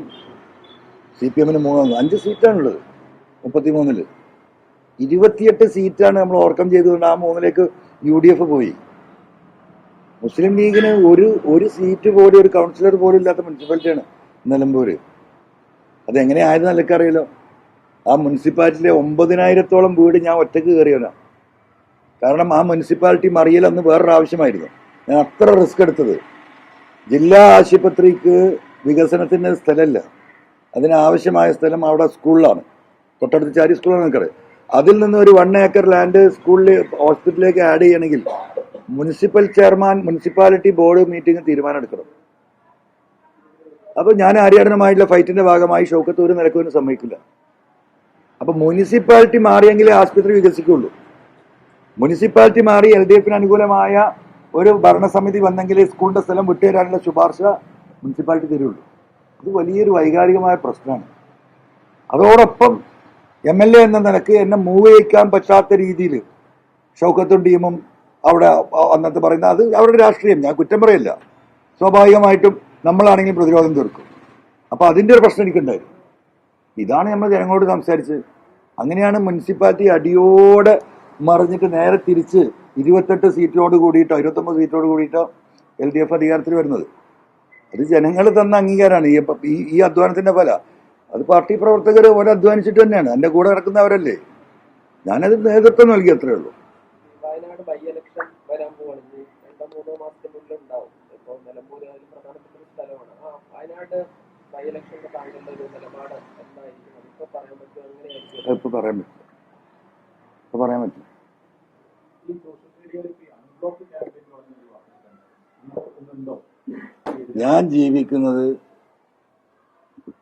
S1: CPMന് 3, 5 സീറ്റാണുള്ളത്. 33-ല് 28 സീറ്റാണ് നമ്മൾ ഓവർകം ചെയ്തുകൊണ്ട് ആ 3-ലേക്ക് UDF പോയി. മുസ്ലിം ലീഗിന് ഒരു സീറ്റ് പോലും, ഒരു കൗൺസിലർ പോലും ഇല്ലാത്ത മുനിസിപ്പാലിറ്റിയാണ് നിലമ്പൂര്. അതെങ്ങനെയായിരുന്നു നിലക്കറിയല്ലോ. ആ മുനിസിപ്പാലിറ്റിയിലെ 9,000-ഓളം വീട് ഞാൻ ഒറ്റക്ക് കയറിയവനാണ്. കാരണം ആ മുനിസിപ്പാലിറ്റി മറിയൽ അന്ന് വേറൊരു ആവശ്യമായിരുന്നു. ഞാൻ അത്ര റിസ്ക് എടുത്തത്. ജില്ലാ ആശുപത്രിക്ക് വികസനത്തിന് സ്ഥലമില്ല. അതിനാവശ്യമായ സ്ഥലം അവിടെ സ്കൂളിലാണ്, തൊട്ടടുത്ത് ചാരി സ്കൂളാണ് നിൽക്കുന്നത്. അതിൽ നിന്ന് ഒരു 1 ഏക്കർ ലാൻഡ് സ്കൂളിൽ ഹോസ്പിറ്റലിലേക്ക് ആഡ് ചെയ്യണമെങ്കിൽ municipal chairman municipality board meeting തീരുമാനം എടുക്കണം. അപ്പൊ ഞാൻ ആര്യാടനുമായിട്ടുള്ള ഫൈറ്റിന്റെ ഭാഗമായി ഷൗക്കത്ത് ഒരു നിലക്കൊന്നും സമ്മതിക്കില്ല. അപ്പൊ മുനിസിപ്പാലിറ്റി മാറിയെങ്കിലേ ആശുപത്രി വികസിക്കുള്ളൂ. മുനിസിപ്പാലിറ്റി മാറി LDFന് അനുകൂലമായ ഒരു ഭരണസമിതി വന്നെങ്കിൽ സ്കൂളിന്റെ സ്ഥലം വിട്ടുതരാനുള്ള ശുപാർശ മുനിസിപ്പാലിറ്റി തരുള്ളൂ. ഇത് വലിയൊരു വൈകാരികമായ പ്രശ്നമാണ്. അതോടൊപ്പം MLA എന്ന നിലക്ക് എന്നെ മൂവ് ചെയ്യിക്കാൻ പറ്റാത്ത രീതിയിൽ ഷൗക്കത്തും ടീമും അവിടെ അന്നത്തെ പറയുന്ന, അത് അവരുടെ രാഷ്ട്രീയം, ഞാൻ കുറ്റം പറയില്ല. സ്വാഭാവികമായിട്ടും നമ്മളാണെങ്കിൽ പ്രതിരോധം തീർക്കും. അപ്പൊ അതിന്റെ ഒരു പ്രശ്നം എനിക്കുണ്ടായിരുന്നു. ഇതാണ് നമ്മൾ ജനങ്ങളോട് സംസാരിച്ച്. അങ്ങനെയാണ് മുനിസിപ്പാലിറ്റി അടിയോടെ മറിഞ്ഞിട്ട് നേരെ തിരിച്ച് 28 സീറ്റോട് കൂടിയിട്ടോ 29 സീറ്റോട് കൂടിയിട്ടോ LDF അധികാരത്തിൽ വരുന്നത്. അത് ജനങ്ങൾ തന്ന അംഗീകാരമാണ്. ഈ അധ്വാനത്തിന്റെ ഫല. അത് പാർട്ടി പ്രവർത്തകർ ഓരോ അധ്വാനിച്ചിട്ട് തന്നെയാണ്. എൻ്റെ കൂടെ നടക്കുന്നവരല്ലേ. ഞാനത് നേതൃത്വം നൽകി, അത്രേ ഉള്ളൂ.
S3: വയനാട് ബൈ ഇലക്ഷൻ വരാൻ പോവാണ്. 2-3 മാസത്തിനുള്ളിൽ ഉണ്ടാവും. ഇപ്പോൾ നിലമ്പൂർ പ്രധാനപ്പെട്ട ഒരു സ്ഥലമാണ്. വയനാട് ബൈ ഇലക്ഷന്റെ താങ്കളുടെ ഒരു നിലപാട് എന്തായിരിക്കും? ഇപ്പൊ പറയാൻ പറ്റുമോ? എങ്ങനെയായിരിക്കും?
S1: ഇപ്പൊ പറയാൻ പറ്റില്ല.
S3: ഈ സോഷ്യൽ മീഡിയയിൽ അൺബ്ലോക്ക് ക്യാമ്പയിൻ പറഞ്ഞുണ്ടോ?
S1: ഞാൻ ജീവിക്കുന്നത്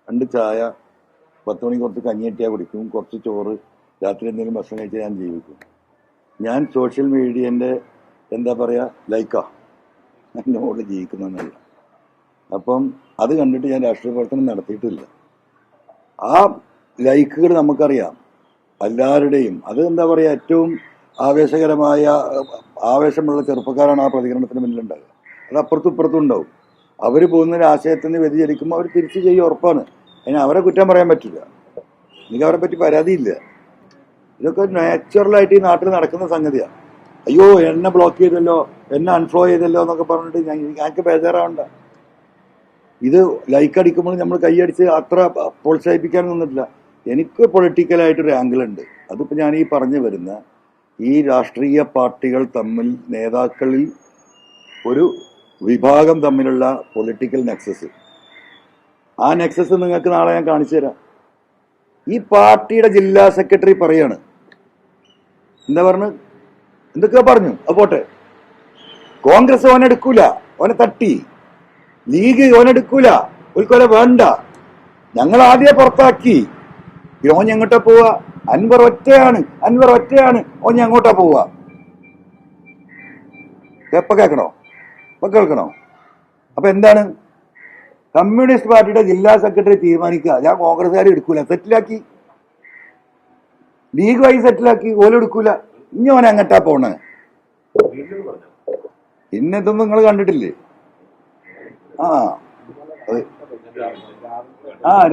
S1: 2 ചായ, 10 മണിക്ക് കുറച്ച് കഞ്ഞിയട്ടിയാ കുടിക്കും, കുറച്ച് ചോറ്, രാത്രി എന്തെങ്കിലും ഭക്ഷണം കഴിച്ചാൽ ഞാൻ ജീവിക്കും. ഞാൻ സോഷ്യൽ മീഡിയന്റെ ലൈക്കാ എന്നോട് ജീവിക്കുന്നതല്ല. അപ്പം അത് കണ്ടിട്ട് ഞാൻ രാഷ്ട്രീയ പ്രവർത്തനം നടത്തിയിട്ടില്ല. ആ ലൈക്കുകൾ നമുക്കറിയാം എല്ലാവരുടെയും. അത് എന്താ പറയുക, ഏറ്റവും ആവേശകരമായ ആവേശമുള്ള ചെറുപ്പക്കാരാണ് ആ പ്രതികരണത്തിന് മുന്നിലുണ്ടാകുക. അത് അപ്പുറത്തും ഇപ്പുറത്തും ഉണ്ടാവും. അവർ പോകുന്ന ഒരു ആശയത്തിൽ നിന്ന് വ്യതിചലിക്കുമ്പോൾ അവർ തിരിച്ചു ചെയ്യും, ഉറപ്പാണ്. അതിന് അവരെ കുറ്റം പറയാൻ പറ്റില്ല. എനിക്ക് അവരെ പറ്റി പരാതിയില്ല. ഇതൊക്കെ നാച്ചുറലായിട്ട് ഈ നാട്ടിൽ നടക്കുന്ന സംഗതിയാണ്. അയ്യോ എന്നെ ബ്ലോക്ക് ചെയ്തല്ലോ, എന്നെ അൺഫ്ലോ ചെയ്തല്ലോ എന്നൊക്കെ പറഞ്ഞിട്ട് ഞങ്ങൾക്ക് ബേജാറാവണ്ട. ഇത് ലൈക്ക് അടിക്കുമ്പോൾ നമ്മൾ കൈയടിച്ച് അത്ര പ്രോത്സാഹിപ്പിക്കാൻ നിന്നിട്ടില്ല. എനിക്ക് പൊളിറ്റിക്കലായിട്ടൊരു ആംഗിൾ ഉണ്ട്. അതിപ്പോൾ ഞാൻ ഈ പറഞ്ഞു വരുന്ന ഈ രാഷ്ട്രീയ പാർട്ടികൾ തമ്മിൽ, നേതാക്കളിൽ ഒരു വിഭാഗം തമ്മിലുള്ള പൊളിറ്റിക്കൽ നെക്സസ്. ആ നെക്സസ് നിങ്ങൾക്ക് നാളെ ഞാൻ കാണിച്ചു തരാം. ഈ പാർട്ടിയുടെ ജില്ലാ സെക്രട്ടറി പറയാണ്, എന്താ പറഞ്ഞു, എന്തൊക്കെയോ പറഞ്ഞു, പോട്ടെ. കോൺഗ്രസ് ഓനെടുക്കൂല, ഓനെ തട്ടി. ലീഗ് ഓനെടുക്കൂല, ഒരിക്കലും വേണ്ട, ഞങ്ങൾ ആദ്യം പുറത്താക്കി. ഓൻ എങ്ങോട്ടാ പോവാ? അൻവർ ഒറ്റയാണ്, ഓൻ എങ്ങോട്ടാ പോവാ? എപ്പ കേൾക്കണോ? അപ്പൊ എന്താണ്? കമ്മ്യൂണിസ്റ്റ് പാർട്ടിയുടെ ജില്ലാ സെക്രട്ടറി തീരുമാനിക്കുക, ഞാൻ കോൺഗ്രസ്സുകാർ എടുക്കൂല, സെറ്റിലാക്കി. ലീഗ് വഴി സെറ്റിലാക്കി, ഓലെടുക്കൂല. ഇനി ഓൻ എങ്ങട്ടാ പോണേ? പിന്നെ ഇതൊന്നും നിങ്ങൾ കണ്ടിട്ടില്ലേ?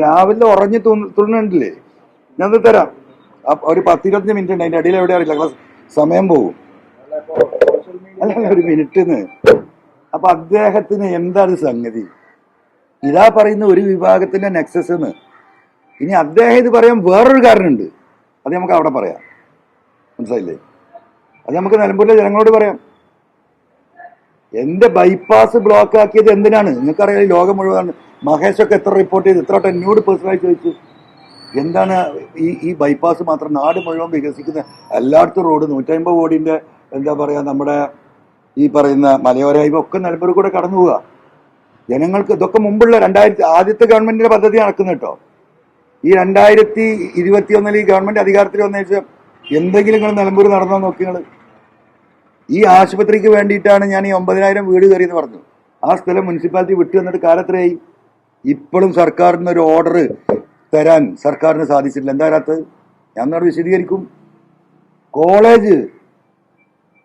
S1: രാവിലെ ഉറഞ്ഞു തുള്ളുന്നുണ്ടില്ലേ? ഞാൻ തരാം. ഒരു 10-25 മിനിറ്റ് ഉണ്ട്. അതിന്റെ അടിയിൽ എവിടെ അറിയില്ല, സമയം പോകും. അല്ല, ഒരു മിനിറ്റിന്ന്. അപ്പൊ അദ്ദേഹത്തിന് എന്താണ് സംഗതി? ഇതാ പറയുന്ന ഒരു വിഭാഗത്തിന്റെ നെക്സസ് എന്ന്. ഇനി അദ്ദേഹം ഇത് പറയാൻ വേറൊരു കാരണമുണ്ട്. അത് നമുക്ക് അവിടെ പറയാം. മനസ്സിലായില്ലേ? അത് നമുക്ക് നിലമ്പൂരിലെ ജനങ്ങളോട് പറയാം. എന്റെ ബൈപ്പാസ് ബ്ലോക്ക് ആക്കിയത് എന്തിനാണ്? നിങ്ങൾക്കറിയാം, ലോകം മുഴുവൻ മഹേഷൊക്കെ എത്ര റിപ്പോർട്ട് ചെയ്ത്, എത്ര എന്നോട് പേഴ്സണലായി ചോദിച്ചു, എന്താണ് ഈ ബൈപ്പാസ് മാത്രം നാട് മുഴുവൻ വികസിക്കുന്ന എല്ലായിടത്തും റോഡ് 150 കോടിന്റെ എന്താ പറയാ, നമ്മുടെ ഈ പറയുന്ന മലയോര ഹൈവേ ഒക്കെ നിലമ്പൂർ കൂടെ കടന്നു പോവുക. ജനങ്ങൾക്ക് ഇതൊക്കെ മുമ്പുള്ള ആദ്യത്തെ ഗവൺമെന്റിന്റെ പദ്ധതി നടക്കുന്നു കേട്ടോ. ഈ 2021 ഈ ഗവൺമെന്റ് അധികാരത്തിൽ വന്ന ശേഷം എന്തെങ്കിലും നിങ്ങൾ നിലമ്പൂർ നടന്നോ നോക്കിങ്ങൾ. ഈ ആശുപത്രിക്ക് വേണ്ടിയിട്ടാണ് ഞാൻ ഈ 9,000 വീട് കയറിയെന്ന് പറഞ്ഞു. ആ സ്ഥലം മുനിസിപ്പാലിറ്റി വിട്ടു വന്നിട്ട് കാലത്രയായി. ഇപ്പോഴും സർക്കാരിന് ഒരു ഓർഡർ തരാൻ സർക്കാരിന് സാധിച്ചിട്ടില്ല. എന്താ വരാത്തത്? ഞാൻ നിങ്ങളോട് വിശദീകരിക്കും. കോളേജ്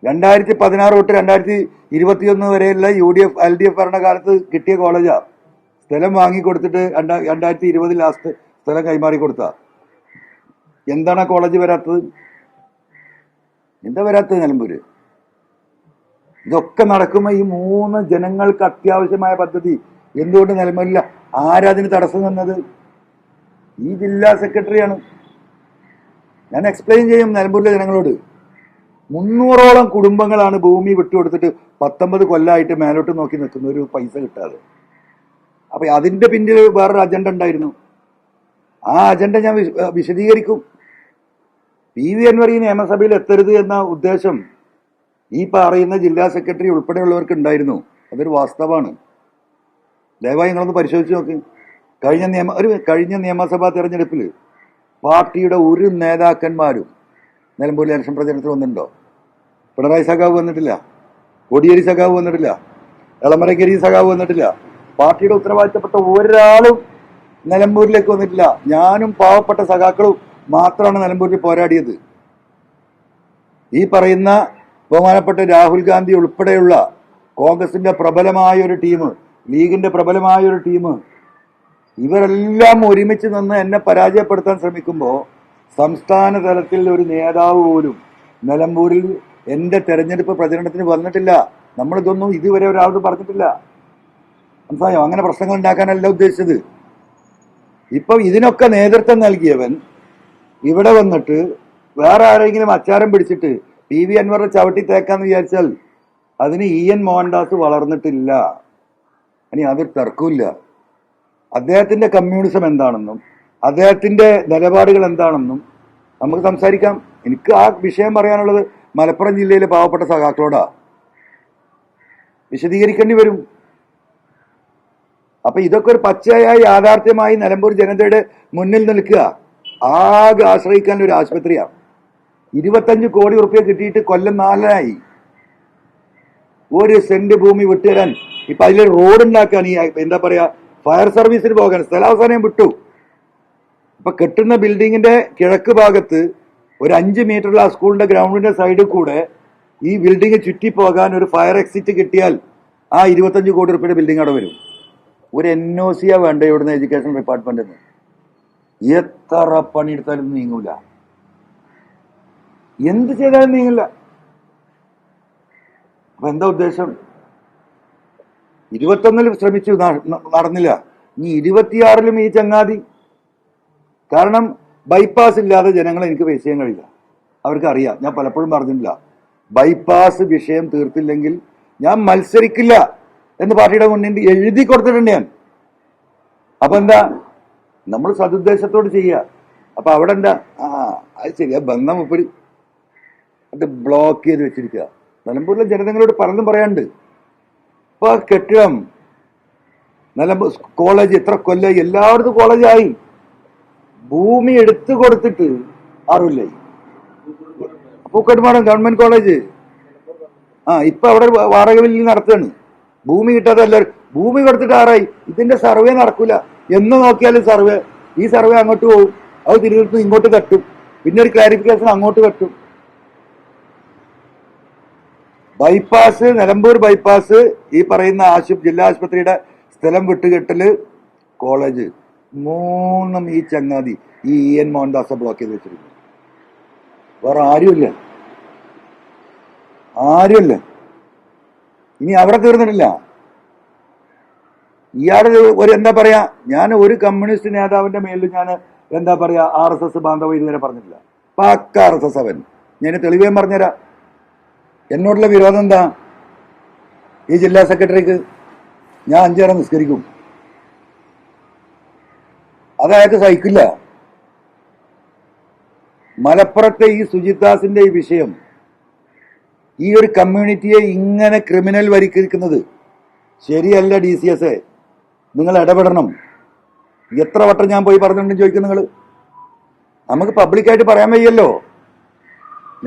S1: 2016 തൊട്ട് 2021 വരെയുള്ള UDF LDF ഭരണകാലത്ത് കിട്ടിയ കോളേജാ. സ്ഥലം വാങ്ങിക്കൊടുത്തിട്ട് 2020 ലാസ്റ്റ് സ്ഥലം കൈമാറി കൊടുത്ത. എന്താണ് ആ കോളേജ് വരാത്തത്? എന്താ വരാത്തത് നിലമ്പൂര്? ഇതൊക്കെ നടക്കുമ്പോൾ ഈ 3 ജനങ്ങൾക്ക് അത്യാവശ്യമായ പദ്ധതി എന്തുകൊണ്ട് നിലമ്പൂരില്ല? ആരാതിന് തടസ്സം നിന്നത്? ഈ ജില്ലാ സെക്രട്ടറിയാണ്. ഞാൻ എക്സ്പ്ലെയിൻ ചെയ്യും നിലമ്പൂരിലെ ജനങ്ങളോട്. 300ഓളം കുടുംബങ്ങളാണ് ഭൂമി വിട്ടുകൊടുത്തിട്ട് 19 കൊല്ലമായിട്ട് മേലോട്ട് നോക്കി നിൽക്കുന്ന, ഒരു പൈസ കിട്ടാതെ. അപ്പൊ അതിന്റെ പിന്നിൽ വേറൊരു അജണ്ട ഉണ്ടായിരുന്നു. ആ അജണ്ട ഞാൻ വിശദീകരിക്കും. PV അൻവർ ഈ നിയമസഭയിൽ എത്തരുത് എന്ന ഉദ്ദേശം ഈ പറയുന്ന ജില്ലാ സെക്രട്ടറി ഉൾപ്പെടെയുള്ളവർക്ക് ഉണ്ടായിരുന്നു. അതൊരു വാസ്തവമാണ്. ദയവായി നിങ്ങളൊന്ന് പരിശോധിച്ച് നോക്ക്. കഴിഞ്ഞ നിയമസഭാ തെരഞ്ഞെടുപ്പിൽ പാർട്ടിയുടെ ഒരു നേതാക്കന്മാരും നിലമ്പൂരിൽ ഇലക്ഷൻ പ്രചരണത്തിൽ വന്നിട്ടുണ്ടോ? പിണറായി സഖാവ് വന്നിട്ടില്ല, കോടിയേരി സഖാവ് വന്നിട്ടില്ല, എളമരക്കരി സഖാവ് വന്നിട്ടില്ല. പാർട്ടിയുടെ ഉത്തരവാദിത്തപ്പെട്ട ഒരാളും നിലമ്പൂരിലേക്ക് വന്നിട്ടില്ല. ഞാനും പാവപ്പെട്ട സഖാക്കളും മാത്രമാണ് നിലമ്പൂരിൽ പോരാടിയത്. ഈ പറയുന്ന ബഹുമാനപ്പെട്ട രാഹുൽ ഗാന്ധി ഉൾപ്പെടെയുള്ള കോൺഗ്രസിന്റെ പ്രബലമായ ഒരു ടീം, ലീഗിന്റെ പ്രബലമായ ഒരു ടീം, ഇവരെല്ലാം ഒരുമിച്ച് നിന്ന് എന്നെ പരാജയപ്പെടുത്താൻ ശ്രമിക്കുമ്പോൾ സംസ്ഥാന തലത്തിൽ ഒരു നേതാവ് പോലും നിലമ്പൂരിൽ എന്റെ തെരഞ്ഞെടുപ്പ് പ്രചരണത്തിന് വന്നിട്ടില്ല. നമ്മളിതൊന്നും ഇതുവരെ ഒരാളോട് പറഞ്ഞിട്ടില്ല. മനസ്സിലായോ? അങ്ങനെ പ്രശ്നങ്ങൾ ഉണ്ടാക്കാനല്ല ഉദ്ദേശിച്ചത്. ഇപ്പം ഇതിനൊക്കെ നേതൃത്വം നൽകിയവൻ ഇവിടെ വന്നിട്ട് വേറെ ആരെങ്കിലും അച്ചാരം പിടിച്ചിട്ട് PV അൻവറെ ചവിട്ടി തേക്കാന്ന് വിചാരിച്ചാൽ അതിന് EN മോഹൻദാസ് വളർന്നിട്ടില്ല. ഇനി അതൊരു തർക്കമില്ല. അദ്ദേഹത്തിന്റെ കമ്മ്യൂണിസം എന്താണെന്നും അദ്ദേഹത്തിന്റെ നിലപാടുകൾ എന്താണെന്നും നമുക്ക് സംസാരിക്കാം. എനിക്ക് ആ വിഷയം പറയാനുള്ളത് മലപ്പുറം ജില്ലയിലെ പാവപ്പെട്ട സഖാക്കളോടാ. വിശദീകരിക്കേണ്ടി വരും. അപ്പൊ ഇതൊക്കെ ഒരു പച്ചയായ യാഥാർത്ഥ്യമായി നിലമ്പൂർ ജനതയുടെ മുന്നിൽ നിൽക്കുക. ആകെ ആശ്രയിക്കാൻ ഒരു ആശുപത്രിയാണ്. 25 കോടി റുപ്യ കിട്ടിയിട്ട് കൊല്ലം 4 ഒരു സെന്റ് ഭൂമി വിട്ടുതരാൻ. ഇപ്പൊ അതിൽ റോഡ് ഉണ്ടാക്കാൻ, ഈ എന്താ പറയാ, ഫയർ സർവീസിന് പോകാൻ സ്ഥലാവസാനം വിട്ടു. അപ്പൊ കെട്ടുന്ന ബിൽഡിങ്ങിന്റെ കിഴക്ക് ഭാഗത്ത് ഒരു 5 മീറ്ററുള്ള ആ സ്കൂളിന്റെ ഗ്രൗണ്ടിന്റെ സൈഡിൽ കൂടെ ഈ ബിൽഡിംഗ് ചുറ്റിപ്പോകാൻ ഒരു ഫയർ എക്സിറ്റ് കിട്ടിയാൽ ആ 25 കോടി റുപ്യയുടെ ബിൽഡിംഗ് അവിടെ വരും. ഒരു NOC വേണ്ട ഇവിടുന്ന് എഡ്യൂക്കേഷൻ ഡിപ്പാർട്ട്മെന്റിന്. എത്ര പണിയെടുത്താലും നീങ്ങൂല, എന്ത് ചെയ്താലും നീങ്ങില്ല. അപ്പൊ എന്താ ഉദ്ദേശം? 21 ശ്രമിച്ചു, നടന്നില്ല. ഇനി 26 ഈ ചങ്ങാതി. കാരണം ബൈപ്പാസ് ഇല്ലാതെ ജനങ്ങളെ എനിക്ക് ഫേസ് ചെയ്യാൻ കഴിയില്ല. അവർക്ക് അറിയാം, ഞാൻ പലപ്പോഴും പറഞ്ഞിട്ടില്ല, ബൈപ്പാസ് വിഷയം തീർത്തില്ലെങ്കിൽ ഞാൻ മത്സരിക്കില്ല എന്ന് പാർട്ടിയുടെ മുന്നിൽ എഴുതി കൊടുത്തിട്ടുണ്ട് ഞാൻ. അപ്പൊ എന്താ, നമ്മൾ സതുദ്ദേശത്തോട് ചെയ്യുക. അപ്പൊ അവിടെ എന്താ, അത് ശരിയാ, ബന്ധം ഉപ്പരി അത് ബ്ലോക്ക് ചെയ്ത് വെച്ചിരിക്കുക. നിലമ്പൂരിലെ ജനതകളോട് പലതും പറയാനുണ്ട്. ഇപ്പൊ കെട്ടിടം നിലമ്പൂർ കോളേജ് എത്ര കൊല്ലം, എല്ലായിടത്തും കോളേജായി. ഭൂമി എടുത്തു കൊടുത്തിട്ട് അറിയില്ലേ, പൂക്കോട്ടുപാടം ഗവൺമെന്റ് കോളേജ് ഇപ്പൊ അവിടെ വാടക ബില്ലിൽ നടത്തുകയാണ്. ഭൂമി കിട്ടാതെ എല്ലാവരും ഭൂമി കൊടുത്തിട്ട് ആറായി. ഇതിന്റെ സർവേ നടക്കൂല. എന്ന് നോക്കിയാലും സർവേ, ഈ സർവേ അങ്ങോട്ട് പോകും, അത് തിരുവനന്തപുരത്ത് ഇങ്ങോട്ട് തട്ടും, പിന്നെ ഒരു ക്ലാരിഫിക്കേഷൻ അങ്ങോട്ട് തട്ടും. ബൈപ്പാസ്, നിലമ്പൂർ ബൈപ്പാസ്, ഈ പറയുന്ന ജില്ലാ ആശുപത്രിയുടെ സ്ഥലം വിട്ടുകെട്ടല്, കോളേജ്, മൂന്നും ഈ ചങ്ങാതി ഈ EN മോഹൻദാസ് ബ്ലോക്ക് ചെയ്ത് വെച്ചിരിക്കുന്നു. വേറെ ആരുമില്ല. ഇനി അവിടെ തീർന്നിട്ടില്ല. ഇയാള് ഒരു എന്താ പറയാ, ഞാൻ ഒരു കമ്മ്യൂണിസ്റ്റ് നേതാവിന്റെ മേലിൽ ഞാൻ എന്താ പറയാ RSS ബാന്ധവം ഇതുവരെ പറഞ്ഞിട്ടില്ല. പക്ക RSS അവൻ. ഞാൻ തെളിവേം പറഞ്ഞുതരാം. എന്നോടുള്ള വിരോധം എന്താ? ഈ ജില്ലാ സെക്രട്ടറിക്ക് ഞാൻ 5 നേരം നിസ്കരിക്കും, അതയാൾക്ക് സഹിക്കില്ല. മലപ്പുറത്തെ ഈ സുജിത്ദാസിന്റെ ഈ വിഷയം, ഈ ഒരു കമ്മ്യൂണിറ്റിയെ ഇങ്ങനെ ക്രിമിനൽ വരിക്കുന്നത് ശരിയല്ല. DCS നിങ്ങൾ ഇടപെടണം. എത്ര വട്ടം ഞാൻ പോയി പറഞ്ഞിട്ടുണ്ടെന്ന് ചോദിക്കും നിങ്ങൾ. നമുക്ക് പബ്ലിക്കായിട്ട് പറയാൻ വയ്യല്ലോ.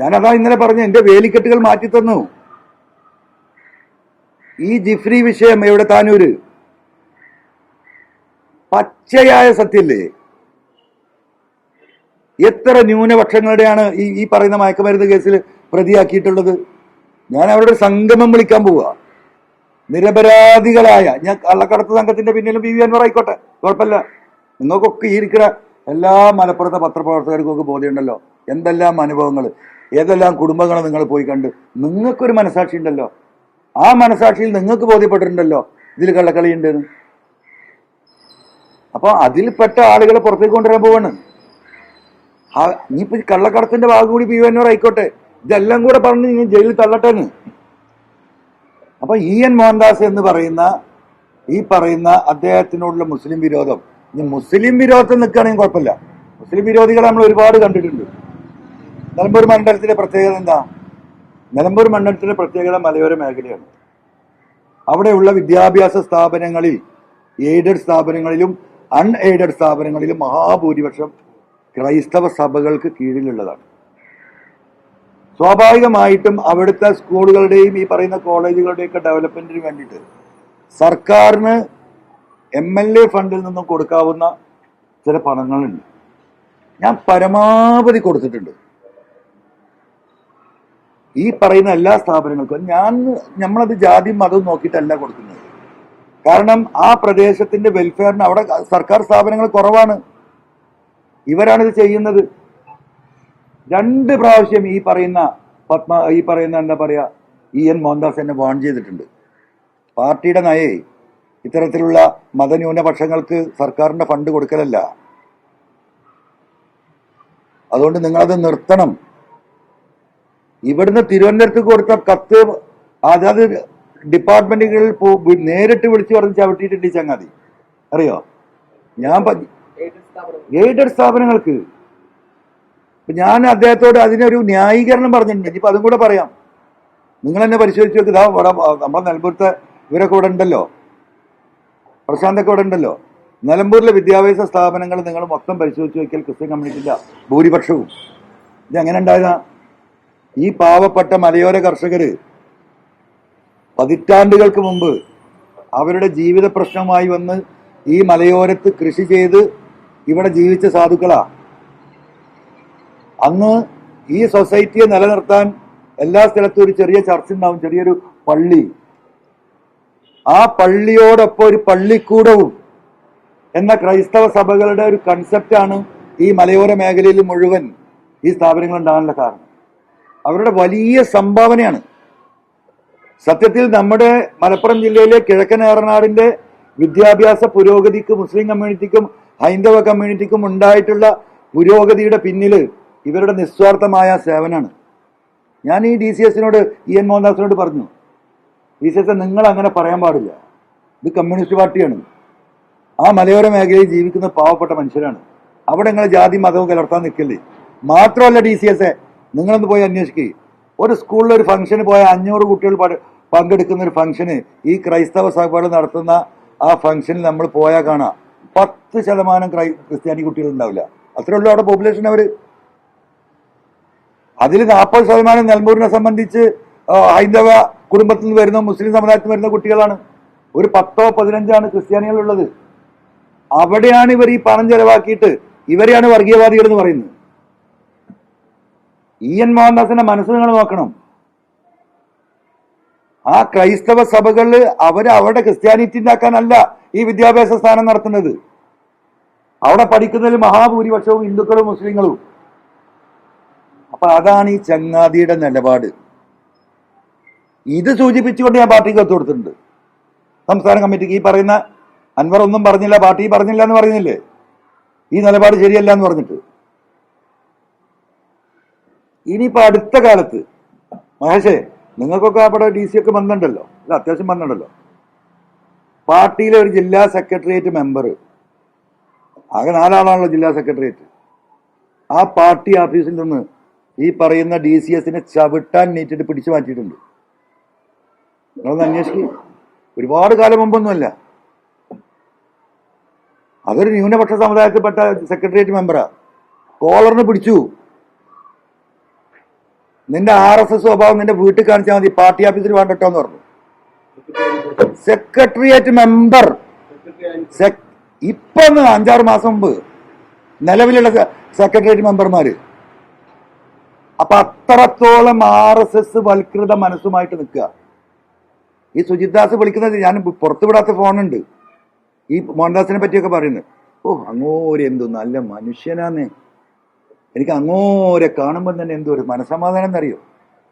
S1: ഞാനതാ ഇന്നലെ പറഞ്ഞു, എന്റെ വേലിക്കെട്ടുകൾ മാറ്റി തന്നു. ഈ ജിഫ്രി വിഷയം എവിടെ, താനൂര്, പച്ചയായ സത്യല്ലേ? എത്ര ന്യൂനപക്ഷങ്ങളുടെയാണ് ഈ പറയുന്ന മയക്കുമരുന്ന് കേസിൽ പ്രതിയാക്കിയിട്ടുള്ളത്? ഞാൻ അവരുടെ സംഗമം വിളിക്കാൻ പോവുക. നിരപരാധികളായ, ഞാൻ കള്ളക്കടത്ത് സംഘത്തിന്റെ പിന്നിലും PV അൻവർ ആയിക്കോട്ടെ, കുഴപ്പമില്ല. നിങ്ങൾക്കൊക്കെ ഈ ഇരിക്കുന്ന എല്ലാ മലപ്പുറത്തെ പത്രപ്രവർത്തകർക്കൊക്കെ ബോധ്യമുണ്ടല്ലോ എന്തെല്ലാം അനുഭവങ്ങൾ, ഏതെല്ലാം കുടുംബങ്ങളെ നിങ്ങൾ പോയി കണ്ട്. നിങ്ങൾക്കൊരു മനസാക്ഷി ഉണ്ടല്ലോ, ആ മനസാക്ഷിയിൽ നിങ്ങൾക്ക് ബോധ്യപ്പെട്ടിട്ടുണ്ടല്ലോ ഇതിൽ കള്ളക്കളിയുണ്ടെന്ന്. അപ്പൊ അതിൽപ്പെട്ട ആളുകളെ പുറത്തേക്ക് കൊണ്ടുവരാൻ പോവാണ്. ഇനിയിപ്പോ കള്ളക്കടത്തിന്റെ ഭാഗം കൂടി PV അൻവർ ആയിക്കോട്ടെ, ഇതെല്ലാം കൂടെ പറഞ്ഞ് നിങ്ങൾ ജയിലിൽ തള്ളട്ടെന്ന്. അപ്പൊ EN മോഹൻദാസ് എന്ന് പറയുന്ന ഈ പറയുന്ന അദ്ദേഹത്തിനോടുള്ള മുസ്ലിം വിരോധം, ഇനി മുസ്ലിം വിരോധത്തിൽ നിൽക്കുകയാണെങ്കിൽ കുഴപ്പമില്ല. മുസ്ലിം വിരോധികളെ നമ്മൾ ഒരുപാട് കണ്ടിട്ടുണ്ട്. നിലമ്പൂർ മണ്ഡലത്തിന്റെ പ്രത്യേകത എന്താ? നിലമ്പൂർ മണ്ഡലത്തിന്റെ പ്രത്യേകത മലയോര മേഖലയാണ്. അവിടെയുള്ള വിദ്യാഭ്യാസ സ്ഥാപനങ്ങളിൽ, എയ്ഡഡ് സ്ഥാപനങ്ങളിലും അൺഎയ്ഡഡ് സ്ഥാപനങ്ങളിലും മഹാഭൂരിപക്ഷം ക്രൈസ്തവ സഭകൾക്ക് കീഴിലുള്ളതാണ്. സ്വാഭാവികമായിട്ടും അവിടുത്തെ സ്കൂളുകളുടെയും ഈ പറയുന്ന കോളേജുകളുടെയൊക്കെ ഡെവലപ്മെന്റിന് വേണ്ടിയിട്ട് സർക്കാരിന് MLA ഫണ്ടിൽ നിന്നും കൊടുക്കാവുന്ന ചില പണങ്ങളുണ്ട്. ഞാൻ പരമാവധി കൊടുത്തിട്ടുണ്ട് ഈ പറയുന്ന എല്ലാ സ്ഥാപനങ്ങൾക്കും. നമ്മളത് ജാതിയും മതവും നോക്കിയിട്ടല്ല കൊടുക്കുന്നത്. കാരണം ആ പ്രദേശത്തിന്റെ വെൽഫെയറിന് അവിടെ സർക്കാർ സ്ഥാപനങ്ങൾ കുറവാണ്. ഇവരാണിത് ചെയ്യുന്നത്. 2 പ്രാവശ്യം ഈ പറയുന്ന എന്താ പറയാ EN മോഹൻദാസ് എന്നെ വാൺ ചെയ്തിട്ടുണ്ട്. പാർട്ടിയുടെ നയേ ഇത്തരത്തിലുള്ള മതന്യൂനപക്ഷങ്ങൾക്ക് സർക്കാരിന്റെ ഫണ്ട് കൊടുക്കലല്ല. അതുകൊണ്ട് നിങ്ങളത് നിർത്തണം. ഇവിടുന്ന് തിരുവനന്തപുരത്ത് കൊടുത്ത കത്ത് അതാത് ഡിപ്പാർട്ട്മെന്റുകളിൽ നേരിട്ട് വിളിച്ചു പറഞ്ഞ് ചവിട്ടിയിട്ടുണ്ട് ഈ ചങ്ങാതി. അറിയോ? ഞാൻ എയ്ഡഡ് സ്ഥാപനങ്ങൾക്ക് ഞാൻ അദ്ദേഹത്തോട് അതിനൊരു ന്യായീകരണം പറഞ്ഞിട്ടുണ്ട്. ഇനിയിപ്പോൾ അതും കൂടെ പറയാം. നിങ്ങൾ എന്നെ പരിശോധിച്ച് നോക്കുക. ഇതാ ഇവിടെ നമ്മളെ നിലമ്പൂരത്തെ ഇവരൊക്കെ ഇവിടെ ഉണ്ടല്ലോ, പ്രശാന്തൊക്കെ ഇവിടെ ഉണ്ടല്ലോ. നിലമ്പൂരിലെ വിദ്യാഭ്യാസ സ്ഥാപനങ്ങൾ നിങ്ങൾ മൊത്തം പരിശോധിച്ച് നോക്കിയാൽ ക്രിസ്ത്യൻ കമ്മ്യൂണിറ്റിയില്ല ഭൂരിപക്ഷവും. ഇതെങ്ങനെ ഉണ്ടായതാ? ഈ പാവപ്പെട്ട മലയോര കർഷകര് പതിറ്റാണ്ടുകൾക്ക് മുമ്പ് അവരുടെ ജീവിത പ്രശ്നമായി വന്ന് ഈ മലയോരത്ത് കൃഷി ചെയ്ത് ഇവിടെ ജീവിച്ച സാധുക്കളാ. അന്ന് ഈ സൊസൈറ്റിയെ നിലനിർത്താൻ എല്ലാ സ്ഥലത്തും ഒരു ചെറിയ ചർച്ച ഉണ്ടാവും, ചെറിയൊരു പള്ളി. ആ പള്ളിയോടൊപ്പം ഒരു പള്ളിക്കൂടവും എന്ന ക്രൈസ്തവ സഭകളുടെ ഒരു കൺസെപ്റ്റാണ് ഈ മലയോര മേഖലയിൽ മുഴുവൻ ഈ സ്ഥാപനങ്ങൾ ഉണ്ടാകാനുള്ള കാരണം. അവരുടെ വലിയ സംഭാവനയാണ്. സത്യത്തിൽ നമ്മുടെ മലപ്പുറം ജില്ലയിലെ കിഴക്കൻ ഏറനാടിന്റെ വിദ്യാഭ്യാസ പുരോഗതിക്ക് മുസ്ലിം കമ്മ്യൂണിറ്റിക്കും ഹൈന്ദവ കമ്മ്യൂണിറ്റിക്കും ഉണ്ടായിട്ടുള്ള പുരോഗതിയുടെ പിന്നിൽ ഇവരുടെ നിസ്വാർത്ഥമായ സേവനമാണ്. ഞാൻ ഈ DCSനോട് EN മോഹൻദാസിനോട് പറഞ്ഞു, DCS നിങ്ങൾ അങ്ങനെ പറയാൻ പാടില്ല, ഇത് കമ്മ്യൂണിസ്റ്റ് പാർട്ടിയാണ്, ആ മലയോര മേഖലയിൽ ജീവിക്കുന്ന പാവപ്പെട്ട മനുഷ്യരാണ്, അവിടെ നിങ്ങൾ ജാതി മതവും കലർത്താൻ നിൽക്കില്ലേ. മാത്രമല്ല DCS നിങ്ങളൊന്ന് പോയി അന്വേഷിക്കുക, ഒരു സ്കൂളിൽ ഒരു ഫംഗ്ഷന് പോയ 500 കുട്ടികൾ പങ്കെടുക്കുന്ന ഒരു ഫംഗ്ഷന് ഈ ക്രൈസ്തവ സഭകൾ നടത്തുന്ന ആ ഫംഗ്ഷനിൽ നമ്മൾ പോയാൽ കാണാം 10% ക്രിസ്ത്യാനി കുട്ടികൾ ഉണ്ടാവില്ല. അത്രേ ഉള്ളൂ അവിടെ പോപ്പുലേഷൻ. അവർ അതിൽ 40% നെൽമൂരിനെ സംബന്ധിച്ച് ഹൈന്ദവ കുടുംബത്തിൽ നിന്ന് വരുന്ന മുസ്ലിം സമുദായത്തിൽ വരുന്ന കുട്ടികളാണ്. ഒരു 10-15 ക്രിസ്ത്യാനികളുള്ളത്. അവിടെയാണ് ഇവർ ഈ പണം ചെലവാക്കിയിട്ട് ഇവരെയാണ് വർഗീയവാദികൾ എന്ന് പറയുന്നത്. EN മോഹൻദാസിന്റെ മനസ്സ് നിങ്ങൾ നോക്കണം. ആ ക്രൈസ്തവ സഭകളിൽ അവരുടെ ക്രിസ്ത്യാനിറ്റി ഉണ്ടാക്കാനല്ല ഈ വിദ്യാഭ്യാസ സ്ഥാനം നടത്തുന്നത്. അവിടെ പഠിക്കുന്നതിൽ മഹാഭൂരിപക്ഷവും ഹിന്ദുക്കളും മുസ്ലിങ്ങളും. അപ്പൊ അതാണ് ഈ ചങ്ങാതിയുടെ നിലപാട്. ഇത് സൂചിപ്പിച്ചുകൊണ്ട് ഞാൻ പാർട്ടിക്ക് കത്ത് കൊടുത്തിട്ടുണ്ട്, സംസ്ഥാന കമ്മിറ്റിക്ക്. ഈ പറയുന്ന അൻവർ ഒന്നും പറഞ്ഞില്ല, പാർട്ടി പറഞ്ഞില്ല എന്ന് പറയുന്നില്ലേ, ഈ നിലപാട് ശരിയല്ല എന്ന് പറഞ്ഞിട്ട്. ഇനിയിപ്പോ അടുത്ത കാലത്ത് മഹേഷേ, നിങ്ങൾക്കൊക്കെ അവിടെ DC ഒക്കെ ബന്ധമുണ്ടല്ലോ, അല്ല അത്യാവശ്യം ബന്ധമുണ്ടല്ലോ. പാർട്ടിയിലെ ഒരു ജില്ലാ സെക്രട്ടേറിയറ്റ് മെമ്പർ, ആകെ 4 ആളാണല്ലോ ജില്ലാ സെക്രട്ടേറിയറ്റ്, ആ പാർട്ടി ഓഫീസിൽ നിന്ന് ഈ പറയുന്ന DCSനെ ചവിട്ടാൻ നീറ്റിട്ട് പിടിച്ചു മാറ്റിയിട്ടുണ്ട്. നിങ്ങളൊന്ന് അന്വേഷിക്കുക. ഒരുപാട് കാലം മുമ്പൊന്നുമല്ല. അതൊരു ന്യൂനപക്ഷ സമുദായത്തിൽപ്പെട്ട സെക്രട്ടേറിയറ്റ് മെമ്പറാ. കോളറിന് പിടിച്ചു. നിന്റെ RSS സ്വഭാവം നിന്റെ വീട്ടിൽ കാണിച്ചാൽ മതി, പാർട്ടി ഓഫീസിൽ വേണ്ടട്ടോ എന്ന് പറഞ്ഞു. സെക്രട്ടേറിയറ്റ് മെമ്പർ ഇപ്പൊ 5-6 മാസം മുമ്പ് നിലവിലുള്ള സെക്രട്ടേറിയറ്റ് മെമ്പർമാര്. അപ്പൊ അത്രത്തോളം RSS വൽകൃത മനസ്സുമായിട്ട് നിൽക്കുക. ഈ സുജിത് ദാസ് വിളിക്കുന്നത്, ഞാൻ പുറത്തുവിടാത്ത ഫോണുണ്ട്, ഈ മോഹൻദാസിനെ പറ്റിയൊക്കെ പറയുന്നത്. അങ്ങോരെ എന്തോ നല്ല മനുഷ്യനാന്നേ, എനിക്ക് അങ്ങോരെ കാണുമ്പോൾ തന്നെ എന്തോ ഒരു മനസമാധാനം എന്നറിയോ.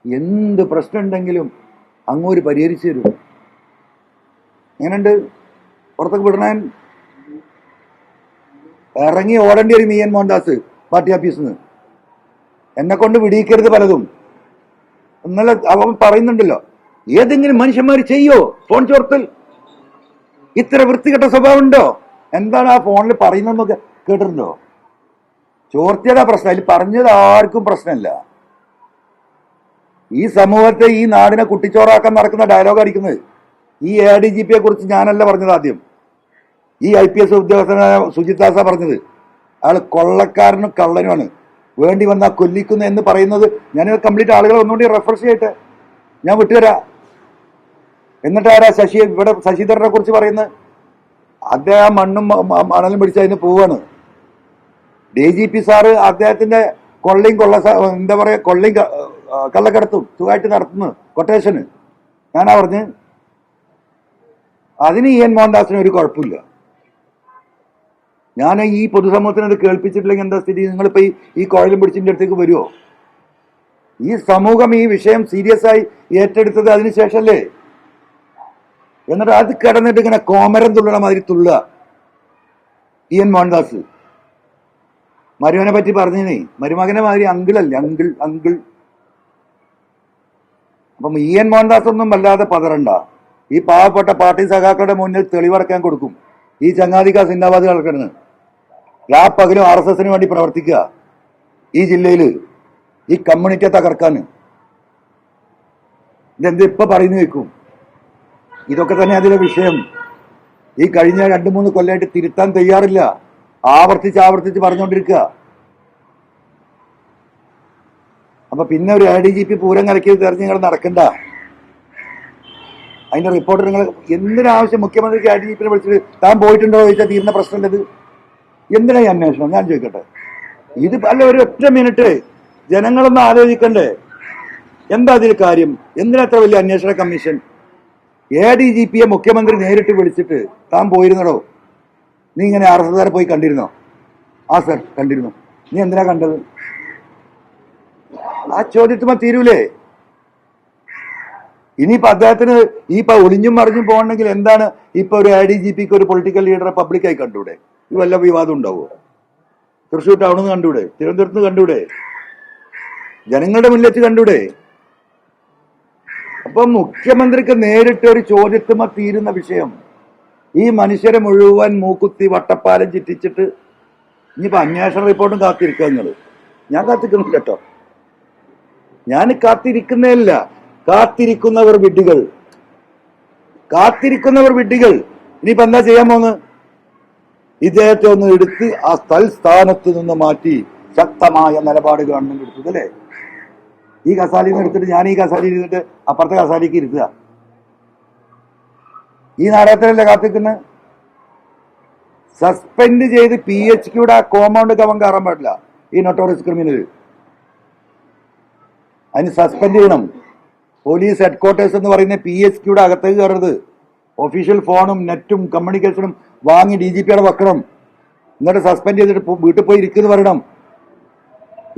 S1: എന്ത് പ്രശ്നം ഉണ്ടെങ്കിലും അങ്ങോര് പരിഹരിച്ചു തരും. എങ്ങനെയുണ്ട് പുറത്തൊക്കെ വിടണേ? ഇറങ്ങി ഓടേണ്ടി വരും EN മോഹൻദാസ് പാർട്ടി ഓഫീസിൽ നിന്ന്. എന്നെ കൊണ്ട് വിടിയിക്കരുത് പലതും. ഇന്നലെ അവൻ പറയുന്നുണ്ടല്ലോ, ഏതെങ്കിലും മനുഷ്യന്മാർ ചെയ്യോ ഫോൺ ചോർത്തൽ? ഇത്ര വൃത്തികെട്ട സ്വഭാവം ഉണ്ടോ? എന്താണ് ആ ഫോണിൽ പറയുന്നതെന്നൊക്കെ കേട്ടിട്ടുണ്ടോ? ചോർത്തിയതാ പ്രശ്നം, അതിൽ പറഞ്ഞത് ആർക്കും പ്രശ്നമില്ല. ഈ സമൂഹത്തെ, ഈ നാടിനെ കുട്ടിച്ചോറാക്കാൻ നടക്കുന്ന ഡയലോഗ് അടിക്കുന്നത് ഈ ADGPയെ കുറിച്ച് ഞാനല്ല പറഞ്ഞത്. ആദ്യം ഈ IPS ഉദ്യോഗസ്ഥനായ സുജിത് ദാസ പറഞ്ഞത്. അയാൾ കൊള്ളക്കാരനും കള്ളനുമാണ്, വേണ്ടി വന്നാൽ കൊല്ലിക്കുന്നു എന്ന് പറയുന്നത്. ഞാൻ കംപ്ലീറ്റ് ആളുകളെ ഒന്നുകൂടി റെഫർ ചെയ്യട്ടെ, ഞാൻ വിട്ടുതരാം. എന്നിട്ട് ആരാ ഇവിടെ ശശിധരനെ കുറിച്ച് പറയുന്നത്? അദ്ദേഹം മണ്ണും മണലും പിടിച്ച് അതിന് പോവാണ്. DGP സാറ് അദ്ദേഹത്തിന്റെ കൊള്ളയും എന്താ പറയാ, കൊള്ളയും കള്ളക്കടത്തും സുഖമായിട്ട് നടത്തുന്നു കൊട്ടേഷന്. ഞാനാ പറഞ്ഞ് അതിന് EN മോഹൻദാസിന് ഒരു കുഴപ്പമില്ല. ഞാൻ ഈ പൊതുസമൂഹത്തിന് അത് കേൾപ്പിച്ചിട്ടില്ലെങ്കിൽ എന്താ സ്ഥിതി? നിങ്ങളിപ്പോ ഈ കോയിലും പിടിച്ചിന്റെ അടുത്തേക്ക് വരുമോ? ഈ സമൂഹം ഈ വിഷയം സീരിയസ് ആയി ഏറ്റെടുത്തത് അതിനുശേഷമല്ലേ? എന്നിട്ട് അത് കിടന്നിട്ട് ഇങ്ങനെ കോമരം തുള്ളണ മാതിരി തുള്ളുക EN മോഹൻദാസ്. മരുമനെ പറ്റി പറഞ്ഞേ, മരുമകനെ മാതിരി അങ്കിളല്ലേ, അങ്കിൾ. അപ്പം EN മോഹൻദാസ് ഒന്നും വല്ലാതെ പതറണ്ട. ഈ പാവപ്പെട്ട പാർട്ടി സഖാക്കളുടെ മുന്നിൽ തെളിവടക്കാൻ കൊടുക്കും ഈ ചങ്ങാതിക്ക സിന്ദാബാദ് കളക്കുന്നത്. പകലും RSSന് വേണ്ടി പ്രവർത്തിക്കുക ഈ ജില്ലയിൽ, ഈ കമ്മ്യൂണിറ്റിയെ തകർക്കാൻ. ഇതെന്ത് ഇപ്പൊ പറയുന്നു വെക്കും? ഇതൊക്കെ തന്നെ അതിലെ വിഷയം. ഈ കഴിഞ്ഞ 2-3 കൊല്ലമായിട്ട് തിരുത്താൻ തയ്യാറില്ല, ആവർത്തിച്ച് പറഞ്ഞുകൊണ്ടിരിക്കുക. അപ്പൊ പിന്നെ ഒരു ADGP പൂരം കലക്കി തെരഞ്ഞ് നിങ്ങൾ നടക്കണ്ട. അതിന്റെ റിപ്പോർട്ട് നിങ്ങൾ എന്തിനാവശ്യം മുഖ്യമന്ത്രിക്ക് ADGPനെ വിളിച്ചിട്ട് താൻ പോയിട്ടുണ്ടോ ചോദിച്ചാൽ തീരുന്ന പ്രശ്നമല്ലത്. എന്തിനാ ഈ അന്വേഷണം? ഞാൻ ചോദിക്കട്ടെ, ഇത് അല്ല, ഒരു ഒറ്റ മിനിറ്റ് ജനങ്ങളൊന്ന് ആലോചിക്കണ്ടേ? എന്താ അതിൽ കാര്യം? എന്തിനാ അത്ര വലിയ അന്വേഷണ കമ്മീഷൻ? ADGPയെ മുഖ്യമന്ത്രി നേരിട്ട് വിളിച്ചിട്ട് താൻ പോയിരുന്നടോ, നീ ഇങ്ങനെ RSS പോയി കണ്ടിരുന്നോ? ആ സർ കണ്ടിരുന്നു. നീ എന്തിനാ കണ്ടത്? ആ ചോദ്യത്തുമ്പോ തീരൂലേ? ഇനിയിപ്പോ അദ്ദേഹത്തിന് ഇപ്പൊ ഒളിഞ്ഞും മറിഞ്ഞും പോകണമെങ്കിൽ എന്താണ് ഇപ്പൊ ഒരു ADGPക്ക് ഒരു പൊളിറ്റിക്കൽ ലീഡറെ പബ്ലിക്കായി കണ്ടൂടെ? ഇത് വല്ല വിവാദം ഉണ്ടാവുമോ? തൃശ്ശൂർ ടൗണിൽ നിന്ന് കണ്ടൂടെ? തിരുവനന്തപുരത്ത് നിന്ന് കണ്ടൂടെ? ജനങ്ങളുടെ മുന്നിൽ വെച്ച് കണ്ടൂടെ? അപ്പൊ മുഖ്യമന്ത്രിക്ക് നേരിട്ട് ഒരു ചോദ്യത്തുമ്പോ തീരുന്ന വിഷയം ഈ മനുഷ്യരെ മുഴുവൻ മൂക്കുത്തി വട്ടപ്പാലം ചുറ്റിച്ചിട്ട് ഇനിയിപ്പോ അന്വേഷണ റിപ്പോർട്ടും കാത്തിരിക്കുക നിങ്ങള്. ഞാൻ കാത്തിരിക്കുന്നില്ല കേട്ടോ, ഞാൻ കാത്തിരിക്കുന്നേയില്ല. കാത്തിരിക്കുന്നവർ വിഡ്ഢികൾ, കാത്തിരിക്കുന്നവർ വിഡ്ഢികൾ. ഇനിയിപ്പോ എന്താ ചെയ്യാൻ പോന്ന്? ഇദ്ദേഹത്തെ ഒന്ന് എടുത്ത് ആ തൽസ്ഥാനത്ത് നിന്ന് മാറ്റി ശക്തമായ നിലപാട് ഗവൺമെന്റ് എടുത്തത് അല്ലേ? ഈ കസാലിയിൽ നിന്ന് എടുത്തിട്ട് ഞാൻ ഈ കസാലിയിൽ ഇരുന്നിട്ട് അപ്പുറത്തെ കസാലിക്ക് ഇരുത്തുക. ഈ നാടകത്തിലല്ലേ കാത്തിക്കുന്നത്? സസ്പെൻഡ് ചെയ്ത് PHQയുടെ ആ കോമ്പൗണ്ട് അവൻ കയറാൻ പാടില്ല, ഈ നൊട്ടോറിയസ് ക്രിമിനൽ. അതിന് സസ്പെൻഡ് ചെയ്യണം. പോലീസ് ഹെഡ്ക്വാർട്ടേഴ്സ് എന്ന് പറയുന്ന PHQയുടെ അകത്തേക്ക് കയറരുത്. ഒഫീഷ്യൽ ഫോണും നെറ്റും കമ്മ്യൂണിക്കേഷനും വാങ്ങി DGPയുടെ വെക്കണം. എന്നിട്ട് സസ്പെൻഡ് ചെയ്തിട്ട് വീട്ടിൽ പോയി ഇരിക്കുന്നു പറയണം.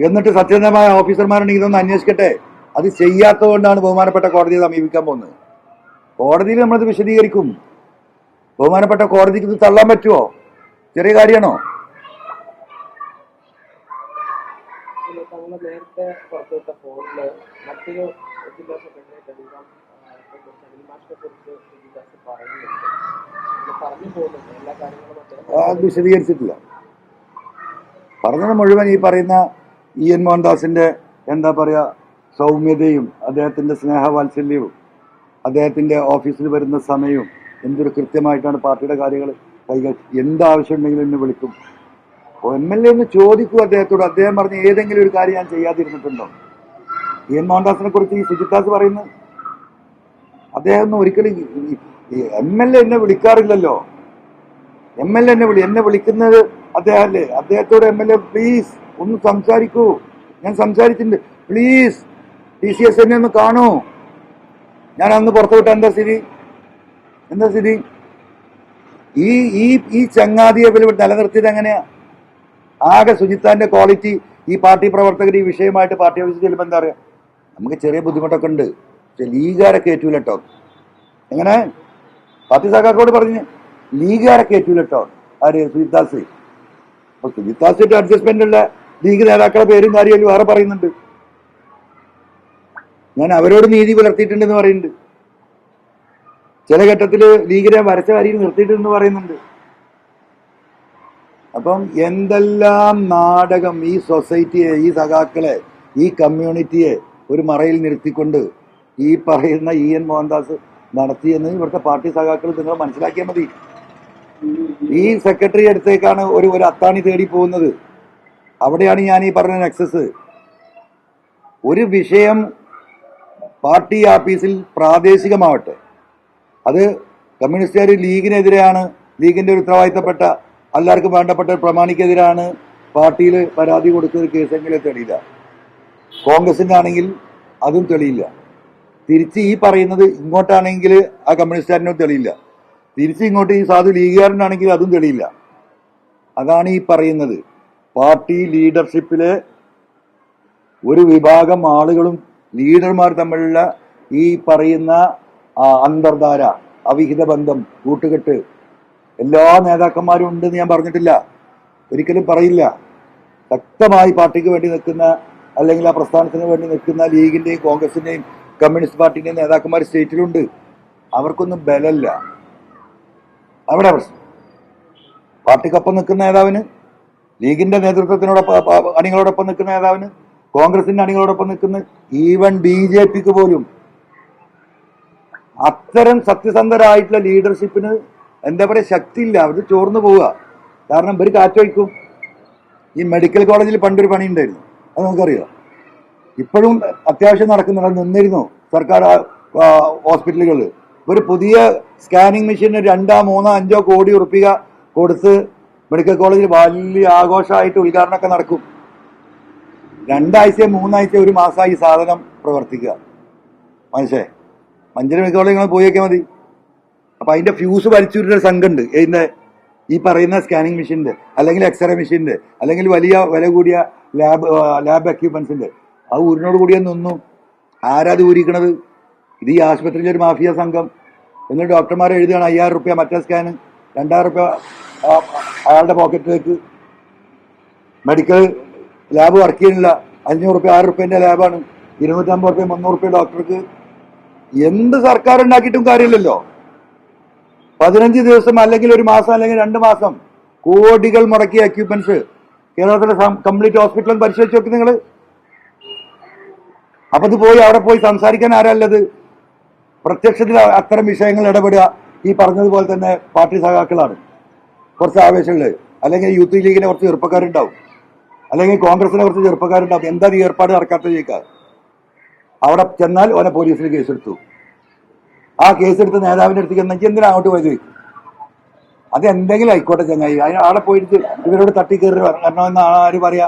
S1: എന്നിട്ട് സത്യസന്ധമായ ഓഫീസർമാരുണ്ടെങ്കിൽ ഇതൊന്ന് അന്വേഷിക്കട്ടെ. അത് ചെയ്യാത്തത് കൊണ്ടാണ് ബഹുമാനപ്പെട്ട കോടതിയെ സമീപിക്കാൻ പോകുന്നത്. കോടതിയിൽ നമ്മളത് വിശദീകരിക്കും. ബഹുമാനപ്പെട്ട കോടതിക്ക് ഇത് തള്ളാൻ പറ്റുമോ? ചെറിയ കാര്യമാണോ?
S3: നേരത്തെ പുറത്തുവിട്ട ഫോണില് മറ്റൊരു ജില്ലാ സെക്രട്ടറി പറഞ്ഞു പോകുന്നുണ്ട്. എല്ലാ കാര്യങ്ങളും
S1: വിശദീകരിച്ചിട്ടില്ല. പറഞ്ഞത് മുഴുവൻ ഈ പറയുന്ന EN മോഹൻദാസിന്റെ എന്താ പറയാ സൗമ്യതയും അദ്ദേഹത്തിന്റെ സ്നേഹവാത്സല്യവും അദ്ദേഹത്തിന്റെ ഓഫീസിൽ വരുന്ന സമയവും എന്തൊരു കൃത്യമായിട്ടാണ് പാർട്ടിയുടെ കാര്യങ്ങൾ എന്താവശ്യം ഉണ്ടെങ്കിലും എന്നെ വിളിക്കും. MLA ഒന്ന് ചോദിക്കൂ അദ്ദേഹത്തോട്. അദ്ദേഹം പറഞ്ഞ ഏതെങ്കിലും ഒരു കാര്യം ഞാൻ ചെയ്യാതിരുന്നിട്ടുണ്ടോ? EN മോഹൻദാസിനെ കുറിച്ച് ഈ സുജിത്താസ് പറയുന്നു. അദ്ദേഹം ഒന്നും ഒരിക്കലും MLA എന്നെ വിളിക്കാറില്ലല്ലോ. MLA എന്നെ വിളിക്കുന്നത് അദ്ദേഹം അല്ലേ? അദ്ദേഹത്തോട് MLA പ്ലീസ് ഒന്ന് സംസാരിക്കൂ, ഞാൻ സംസാരിച്ചിട്ടുണ്ട്, പ്ലീസ് TCS എന്നെ ഒന്ന് കാണൂ. ഞാൻ അന്ന് പുറത്തുവിട്ട എന്താ സ്ഥിതി? ഈ ഈ ഈ ചങ്ങാതിയെ നിലനിർത്തിയത് എങ്ങനെയാ? ആകെ സുജിത്താന്റെ ക്വാളിറ്റി ഈ പാർട്ടി പ്രവർത്തകർ ഈ വിഷയമായിട്ട് പാർട്ടി ഓഫീസിൽ ചെല്ലുമ്പോൾ എന്താ പറയാ, നമുക്ക് ചെറിയ ബുദ്ധിമുട്ടൊക്കെ ഉണ്ട്, പക്ഷെ ലീഗുകാരെ കയറ്റൂല കേട്ടോ. എങ്ങനെ പാർട്ടി സഖാക്കളോട് പറഞ്ഞ് ലീഗുകാരെ കയറ്റൂല കേട്ടോ. ആര്? സുജിത്താസ്. അപ്പൊ സുജിത്താസിന്റെ അഡ്ജസ്റ്റ്മെന്റ് ഉള്ള ലീഗ് നേതാക്കളുടെ പേരും കാര്യമല്ലോ വേറെ പറയുന്നുണ്ട്. ഞാൻ അവരോട് നീതി പുലർത്തിയിട്ടുണ്ടെന്ന് പറയുന്നുണ്ട്. ചില ഘട്ടത്തില് ലീഗിനെ വരച്ച വരിയിൽ നിർത്തിയിട്ടുണ്ടെന്ന് പറയുന്നുണ്ട്. അപ്പം എന്തെല്ലാം നാടകം ഈ സൊസൈറ്റിയെ, ഈ സഖാക്കളെ, ഈ കമ്മ്യൂണിറ്റിയെ ഒരു മറയിൽ നിർത്തിക്കൊണ്ട് ഈ പറയുന്ന EN മോഹൻദാസ് നടത്തിയെന്ന് ഇവിടുത്തെ പാർട്ടി സഖാക്കൾ നിങ്ങൾ മനസ്സിലാക്കിയാൽ മതി. ഈ സെക്രട്ടറി അടുത്തേക്കാണ് ഒരു അത്താണി തേടി പോകുന്നത്. അവിടെയാണ് ഞാൻ ഈ പറഞ്ഞ നെക്സസ്. ഒരു വിഷയം പാർട്ടി ആഫീസിൽ പ്രാദേശികമാവട്ടെ, അത് കമ്മ്യൂണിസ്റ്റുകാർ ലീഗിനെതിരെയാണ്, ലീഗിന്റെ ഒരു ഉത്തരവാദിത്തപ്പെട്ട എല്ലാവർക്കും വേണ്ടപ്പെട്ട പ്രമാണിക്കെതിരാണ് പാർട്ടിയിൽ പരാതി കൊടുത്തത്, കേസെങ്കിലും തെളിയില്ല. കോൺഗ്രസിന്റെ ആണെങ്കിൽ അതും തെളിയില്ല. തിരിച്ച് ഈ പറയുന്നത് ഇങ്ങോട്ടാണെങ്കിൽ ആ കമ്മ്യൂണിസ്റ്റുകാരനും തെളിയില്ല. തിരിച്ച് ഇങ്ങോട്ട് ഈ സാധു ലീഗുകാരനാണെങ്കിൽ അതും തെളിയില്ല. അതാണ് ഈ പറയുന്നത്. പാർട്ടി ലീഡർഷിപ്പിലെ ഒരു വിഭാഗം ആളുകളും ലീഡർമാർ തമ്മിലുള്ള ഈ പറയുന്ന അന്തർധാര, അവിഹിത ബന്ധം, കൂട്ടുകെട്ട് എല്ലാ നേതാക്കന്മാരും ഉണ്ടെന്ന് ഞാൻ പറഞ്ഞിട്ടില്ല, ഒരിക്കലും പറയില്ല. ശക്തമായി പാർട്ടിക്ക് വേണ്ടി നിൽക്കുന്ന, അല്ലെങ്കിൽ ആ പ്രസ്ഥാനത്തിന് വേണ്ടി നിൽക്കുന്ന ലീഗിന്റെയും കോൺഗ്രസിന്റെയും കമ്മ്യൂണിസ്റ്റ് പാർട്ടിന്റെയും നേതാക്കന്മാർ സ്റ്റേറ്റിലുണ്ട്. അവർക്കൊന്നും ബലമില്ല. അവിടെ പ്രശ്നം പാർട്ടിക്കൊപ്പം നിൽക്കുന്ന നേതാവിന്, ലീഗിന്റെ നേതൃത്വത്തിനോടൊപ്പം അണികളോടൊപ്പം നിൽക്കുന്ന നേതാവിന്, കോൺഗ്രസിന്റെ അണികളോടൊപ്പം നിൽക്കുന്ന ഈവൻ BJPക്ക് പോലും അത്തരം സത്യസന്ധരായിട്ടുള്ള ലീഡർഷിപ്പിന് എന്താ പറയുക ശക്തിയില്ല. അവർ ചോർന്നു പോവുക. കാരണം ഇവർ കാറ്റൊഴിക്കും. ഈ മെഡിക്കൽ കോളേജിൽ പണ്ടൊരു പണി ഉണ്ടായിരുന്നു, അത് നമുക്കറിയാം. ഇപ്പോഴും അത്യാവശ്യം നടക്കുന്നുണ്ട്, നിന്നിരുന്നു സർക്കാർ ഹോസ്പിറ്റലുകളിൽ. ഒരു പുതിയ സ്കാനിങ് മെഷീന് 2, 3, 5 കോടി ഉറുപ്പിക കൊടുത്ത് മെഡിക്കൽ കോളേജിൽ വലിയ ആഘോഷമായിട്ട് ഉദ്ഘാടനമൊക്കെ നടക്കും. 2 ആഴ്ച 3 ആഴ്ച 1 മാസമായി ഈ സാധനം പ്രവർത്തിക്കുക. മനസ്സിലായി? മഞ്ചേരി മെഡിക്കൽ കോളേജ് നിങ്ങൾ പോയി നോക്കിയാൽ മതി. അപ്പൊ അതിന്റെ ഫ്യൂസ് വലിച്ചുവിട്ടൊരു സംഘമുണ്ട്. ഈ പറയുന്ന സ്കാനിങ് മെഷീൻ്റെ, അല്ലെങ്കിൽ എക്സ്റേ മെഷീൻ്റെ, അല്ലെങ്കിൽ വലിയ വില കൂടിയ ലാബ് എക്യുപ്മെന്റ്സിന്റെ അത് ഊരിനോട് കൂടിയ നിന്നും ആരാത് ഊരിക്കണത്? ഇത് ഈ ആശുപത്രിയിലെ ഒരു മാഫിയ സംഘം. എന്നിട്ട് ഡോക്ടർമാർ എഴുതുകയാണ് 5000 റുപ്യ മറ്റേ സ്കാന്, 2000 റുപ്യ അയാളുടെ പോക്കറ്റിലേക്ക്. മെഡിക്കൽ ലാബ് വർക്ക് ചെയ്യുന്നില്ല, 500 റുപ്യ 1000 റുപ്യൻ്റെ ലാബാണ്, 250 റുപ്യ 300 റുപ്യ ഡോക്ടർക്ക്. എന്ത് സർക്കാർ ഉണ്ടാക്കിയിട്ടും കാര്യമില്ലല്ലോ. 15 ദിവസം അല്ലെങ്കിൽ 1 മാസം അല്ലെങ്കിൽ 2 മാസം കോടികൾ മുടക്കിയ എക്യുപ്മെന്റ്സ് കേരളത്തിലെ കംപ്ലീറ്റ് ഹോസ്പിറ്റലും പരിശോധിച്ച് നോക്കി നിങ്ങൾ. അപ്പൊ ഇത് പോയി അവിടെ പോയി സംസാരിക്കാൻ ആരല്ലത്? പ്രത്യക്ഷത്തിൽ അത്തരം വിഷയങ്ങൾ ഇടപെടുക ഈ പറഞ്ഞതുപോലെ തന്നെ പാർട്ടി സഖാക്കളാണ്. കുറച്ച് ആവേശമുള്ളത്, അല്ലെങ്കിൽ യൂത്ത് ലീഗിനെ കുറച്ച് ചെറുപ്പക്കാരുണ്ടാവും, അല്ലെങ്കിൽ കോൺഗ്രസിനെ കുറച്ച് ചെറുപ്പക്കാരുണ്ടാവും. എന്താ ഈ ഏർപ്പാട് നടക്കാത്ത ചോദിക്കുക. അവിടെ ചെന്നാൽ ഓനെ പോലീസിൽ കേസെടുത്തു. ആ കേസെടുത്ത് നേതാവിന്റെ അടുത്തേക്ക് എന്നെങ്കിൽ എന്തിനാ അങ്ങോട്ട് പോയത് ചോദിക്കും. അത് എന്തെങ്കിലും ആയിക്കോട്ടെ ചങ്ങായി, അവിടെ പോയിട്ട് ഇവരോട് തട്ടിക്കയറി വരണമെന്നാണ് ആര് പറയാ?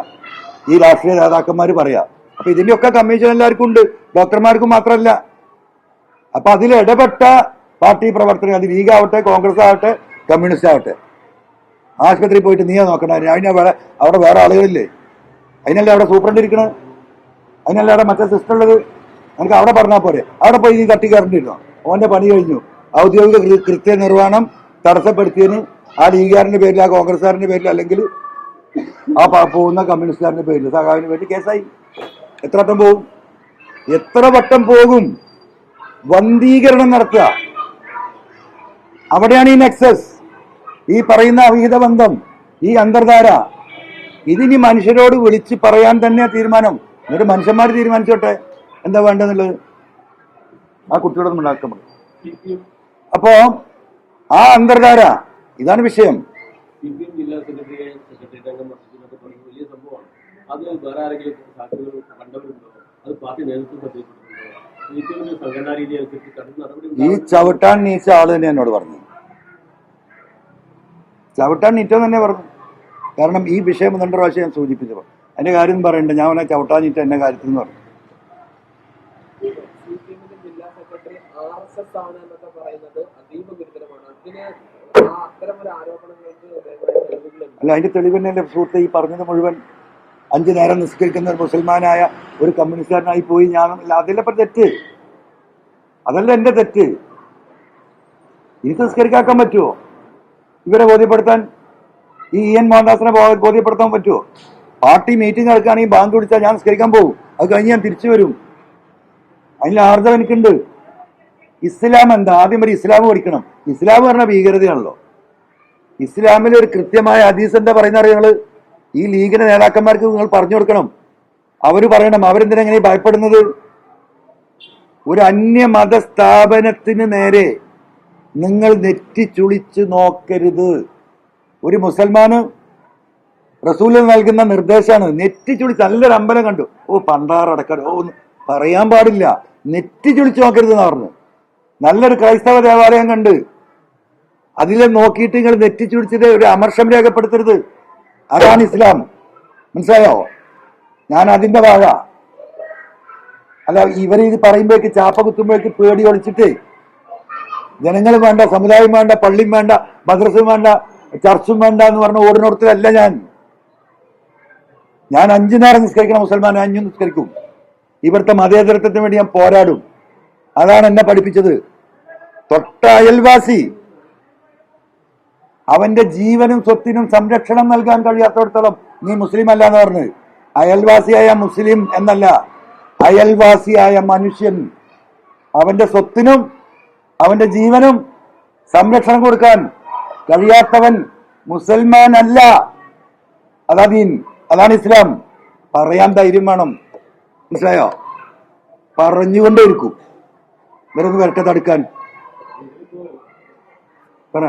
S1: ഈ രാഷ്ട്രീയ നേതാക്കന്മാർ പറയാ. അപ്പൊ ഇതിന്റെയൊക്കെ കമ്മീഷൻ എല്ലാവർക്കും ഉണ്ട്, ഡോക്ടർമാർക്കും മാത്രമല്ല. അപ്പൊ അതിൽ ഇടപെട്ട പാർട്ടി പ്രവർത്തകർ, അത് ലീഗ് ആവട്ടെ, കോൺഗ്രസ് ആവട്ടെ, കമ്മ്യൂണിസ്റ്റ് ആവട്ടെ, ആശുപത്രിയിൽ പോയിട്ട് നീയാ നോക്കണ. അവിടെ വേറെ ആളുകളില്ലേ? അതിനല്ലേ അവിടെ സൂപ്രണ്ട് ഇരിക്കണത്? അതിനല്ലേ അവിടെ മറ്റേ സിസ്റ്റം ഉള്ളത്? നമുക്ക് അവിടെ പറഞ്ഞാൽ പോരെ? അവിടെ പോയി നീ തട്ടിക്കയറേണ്ടിരുന്നോ? ഓന്റെ പണി കഴിഞ്ഞു. ഔദ്യോഗിക കൃത്യനിർവഹണം തടസ്സപ്പെടുത്തിയതിന് ആ ലീഗുകാരന്റെ പേരിൽ, ആ കോൺഗ്രസ്സുകാരന്റെ പേരിൽ, അല്ലെങ്കിൽ ആ പോകുന്ന കമ്മ്യൂണിസ്റ്റുകാരന്റെ പേരിൽ, സഖാവിന് വേണ്ടി കേസായി. എത്ര വട്ടം പോകും? എത്ര വട്ടം പോകും? വന്ധീകരണം നടത്തുക. അവിടെയാണ് ഈ നെക്സസ്, ഈ പറയുന്ന അവിഹിത ബന്ധം, ഈ അന്തർധാര. ഇതിനി മനുഷ്യരോട് വിളിച്ച് പറയാൻ തന്നെ തീരുമാനം. എന്നിട്ട് മനുഷ്യന്മാർ തീരുമാനിച്ചോട്ടെ എന്താ വേണ്ടെന്നുള്ളത്. ആ കുട്ടിയോടൊന്നും ഉണ്ടാക്കാൻ പറ്റും. അപ്പോ ആ അന്തർധാര, ഇതാണ് വിഷയം.
S2: ജില്ലാ സെക്രട്ടറി വലിയ സംഭവമാണ്. അത് വേറെ ആരെങ്കിലും സാധ്യതകൾ കണ്ടവരുണ്ടോ? അത് പാർട്ടി നേതൃത്വം ശ്രദ്ധിച്ചിട്ടുണ്ടോ? സംഘടനാ രീതി അനുസരിച്ച് കടുത്ത നടപടി.
S1: ഈ ചവിട്ടാൻ നീച്ച ആള് തന്നെ എന്നോട് പറഞ്ഞു. ചവിട്ടാൻ നീറ്റോ തന്നെ പറഞ്ഞു. കാരണം ഈ വിഷയം 2 പ്രാവശ്യം ഞാൻ സൂചിപ്പിച്ചു. അതിന്റെ കാര്യം പറയണ്ട, ഞാൻ അവനെ ചവിട്ടാൻ നീറ്റ എന്റെ കാര്യത്തിൽ നിന്ന് പറഞ്ഞു.
S3: ജില്ലാ സെക്രട്ടറി RSS ആണ് എന്നൊക്കെ പറയുന്നത് അതീവ ഗുരുതരമാണ്. അത്തരമൊരു ആരോപണങ്ങൾക്ക്
S1: അല്ല, അതിന്റെ തെളിവ് തന്നെ എന്റെ സുഹൃത്ത് ഈ പറഞ്ഞത് മുഴുവൻ. 5 നേരം നിസ്കരിക്കുന്ന ഒരു മുസൽമാനായ ഒരു കമ്മ്യൂണിസ്റ്റുകാരനായി പോയി ഞാൻ. അതിലപ്പം തെറ്റ്, അതല്ല എന്റെ തെറ്റ്. എനിക്ക് നിസ്കരിക്കാൻ പറ്റുമോ? ഇവരെ ബോധ്യപ്പെടുത്താൻ, ഈ EN മോഹൻദാസിനെ ബോധ്യപ്പെടുത്താൻ പറ്റുമോ? പാർട്ടി മീറ്റിംഗ് നടക്കുകയാണെങ്കിൽ ബാങ്ക് വിളിച്ചാൽ ഞാൻ നിസ്കരിക്കാൻ പോകും. അത് കഴിഞ്ഞ് ഞാൻ തിരിച്ചു വരും. അതിൽ ആർജവം എനിക്കുണ്ട്. ഇസ്ലാം എന്താ? ആദ്യം ഒരു ഇസ്ലാം പഠിക്കണം. ഇസ്ലാം പറഞ്ഞ ഭീകരതയാണല്ലോ. ഇസ്ലാമിൽ ഒരു കൃത്യമായ ഹദീസ് എന്താ പറയുന്ന അറിയാം? ഈ ലീഗിന്റെ നേതാക്കന്മാർക്ക് നിങ്ങൾ പറഞ്ഞു കൊടുക്കണം. അവര് പറയണം അവരെന്തിനെങ്ങനെ ഭയപ്പെടുന്നത്. ഒരു അന്യമത സ്ഥാപനത്തിന് നേരെ നിങ്ങൾ നെറ്റിച്ചുളിച്ച് നോക്കരുത്. ഒരു മുസൽമാന് റസൂൽ നൽകുന്ന നിർദ്ദേശമാണ് നെറ്റിച്ചുളിച്ച്. നല്ലൊരു അമ്പലം കണ്ടു, പണ്ടാറടക്കം പറയാൻ പാടില്ല, നെറ്റിച്ചുളിച്ച് നോക്കരുത് എന്ന് പറഞ്ഞു. നല്ലൊരു ക്രൈസ്തവ ദേവാലയം കണ്ട് അതിലെ നോക്കിയിട്ട് നിങ്ങൾ നെറ്റിച്ചുളിച്ചത് ഒരു അമർഷം രേഖപ്പെടുത്തരുത്. അതാണ് ഇസ്ലാം. മനസ്സിലായോ? ഞാൻ അതിന്റെ ഭാഗ അല്ല. ഇവരിത് പറയുമ്പോഴേക്ക്, ചാപ്പ കുത്തുമ്പോഴേക്ക് പേടി ഒളിച്ചിട്ട് ജനങ്ങളും വേണ്ട, സമുദായം വേണ്ട, പള്ളിയും വേണ്ട, മദ്രസും വേണ്ട, ചർച്ചും വേണ്ട എന്ന് പറഞ്ഞ ഓടിനോടത്തിലല്ല ഞാൻ 5 നേരം നിസ്കരിക്കണം മുസൽമാൻ, 5 നിസ്കരിക്കും. ഇവിടുത്തെ മതേതരത്വത്തിന് വേണ്ടി ഞാൻ പോരാടും. അതാണ് എന്നെ പഠിപ്പിച്ചത്. തൊട്ട അയൽവാസി അവന്റെ ജീവനും സ്വത്തിനും സംരക്ഷണം നൽകാൻ കഴിയാത്തടത്തോളം നീ മുസ്ലിം അല്ല എന്ന് പറഞ്ഞ്. അയൽവാസിയായ മുസ്ലിം എന്നല്ല, അയൽവാസിയായ മനുഷ്യൻ. അവന്റെ സ്വത്തിനും അവന്റെ ജീവനും സംരക്ഷണം കൊടുക്കാൻ കഴിയാത്തവൻ മുസൽമാൻ അല്ല. അതാ ദീൻ, അതാണ് ഇസ്ലാം. പറയാൻ ധൈര്യം വേണം. മനസ്സിലായോ? പറഞ്ഞുകൊണ്ടേയിരിക്കും. ഇവരൊന്ന് വരട്ടെ തടുക്കാൻ. പറ.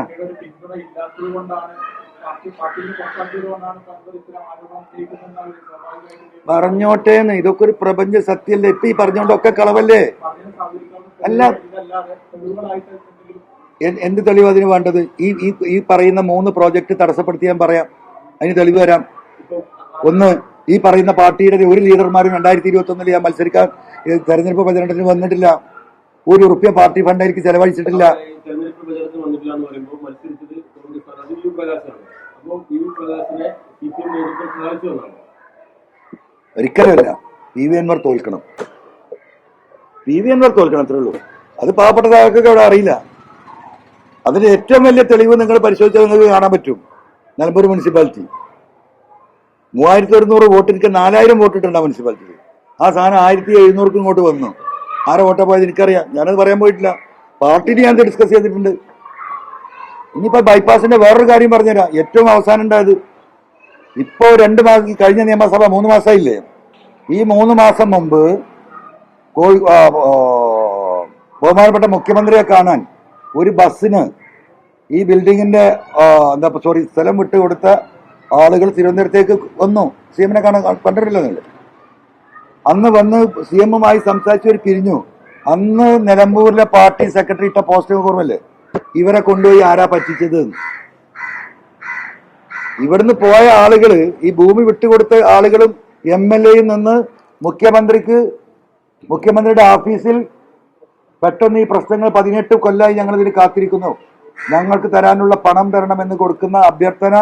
S1: പറഞ്ഞോട്ടേന്ന്, ഇതൊക്കെ ഒരു പ്രപഞ്ച സത്യല്ലേ? ഇപ്പൊ ഈ പറഞ്ഞോണ്ടൊക്കെ കളവല്ലേ? അല്ല, എന്ത് തെളിവ് അതിന് വേണ്ടത്? ഈ ഈ ഈ പറയുന്ന 3 പ്രോജക്റ്റ് തടസ്സപ്പെടുത്തി ഞാൻ പറയാം, അതിന് തെളിവ് തരാം. ഒന്ന്, ഈ പറയുന്ന പാർട്ടിയുടെ ഒരു ലീഡർമാരും 2021 ഞാൻ മത്സരിക്കാൻ തെരഞ്ഞെടുപ്പ് പ്രചരണത്തിന് വന്നിട്ടില്ല. ഒരു റുപ്യ പാർട്ടി ഫണ്ടായിരിക്കും ചെലവഴിച്ചിട്ടില്ല.
S2: തെരഞ്ഞെടുപ്പ് പ്രചരണത്തിന് വന്നിട്ടില്ല എന്ന് പറയുമ്പോൾ മത്സരിച്ചത് കോൺഗ്രസ് യു പ്രകാശാണ്. അപ്പോൾ യു പ്രകാശിനെ CPM നേതൃത്വം സഹായിച്ചു എന്നാണ്?
S1: ഒരിക്കലുമല്ല. PV അൻവർ തോൽക്കണം, PV അൻവർ തോൽക്കണം, അത്രേ ഉള്ളൂ. അത് പാവപ്പെട്ട താക്കൾക്ക് അവിടെ അറിയില്ല. അതിന് ഏറ്റവും വലിയ തെളിവ് നിങ്ങൾ പരിശോധിച്ചാൽ നിങ്ങൾക്ക് കാണാൻ പറ്റും. നിലമ്പൂർ മുനിസിപ്പാലിറ്റി 3100 വോട്ട്, എനിക്ക് 4000 വോട്ടിട്ടുണ്ട് ആ മുനിസിപ്പാലിറ്റിയിൽ. ആ സാധനം 1700 ഇങ്ങോട്ട് വന്നു. ആരെ വോട്ടാ പോയത് എനിക്കറിയാം, ഞാനത് പറയാൻ പോയിട്ടില്ല. പാർട്ടിയിൽ ഞാൻ ഡിസ്കസ് ചെയ്തിട്ടുണ്ട്. ഇനിയിപ്പോ ബൈപ്പാസിന്റെ വേറൊരു കാര്യം പറഞ്ഞുതരാം. ഏറ്റവും അവസാനം ഉണ്ടായത് ഇപ്പോ 2 മാസം, കഴിഞ്ഞ നിയമസഭ 3 മാസമായില്ലേ, ഈ 3 മാസം മുമ്പ് ബഹുമാനപ്പെട്ട മുഖ്യമന്ത്രിയെ കാണാൻ ഒരു ബസ്സിന് ഈ ബിൽഡിങ്ങിന്റെ സ്ഥലം വിട്ടുകൊടുത്ത ആളുകൾ തിരുവനന്തപുരത്തേക്ക് വന്നു. CM-നെ കാണാൻ കണ്ടിട്ടില്ല നിങ്ങൾ? അന്ന് വന്ന് CM-മായി സംസാരിച്ചവർ പിരിഞ്ഞു. അന്ന് നിലമ്പൂരിലെ പാർട്ടി സെക്രട്ടറി ഇട്ട പോസ്റ്റ് ഓർമ്മല്ലേ, ഇവരെ കൊണ്ടുപോയി ആരാ പറ്റിച്ചത്? ഇവിടുന്ന് പോയ ആളുകള്, ഈ ഭൂമി വിട്ടുകൊടുത്ത ആളുകളും MLA-യിൽ നിന്ന് മുഖ്യമന്ത്രിയുടെ ഓഫീസിൽ പെട്ടെന്ന് ഈ പ്രശ്നങ്ങൾ 18 കൊല്ലമായി ഞങ്ങൾ ഇതിന് കാത്തിരിക്കുന്നു, ഞങ്ങൾക്ക് തരാനുള്ള പണം തരണമെന്ന് കൊടുക്കുന്ന അഭ്യർത്ഥന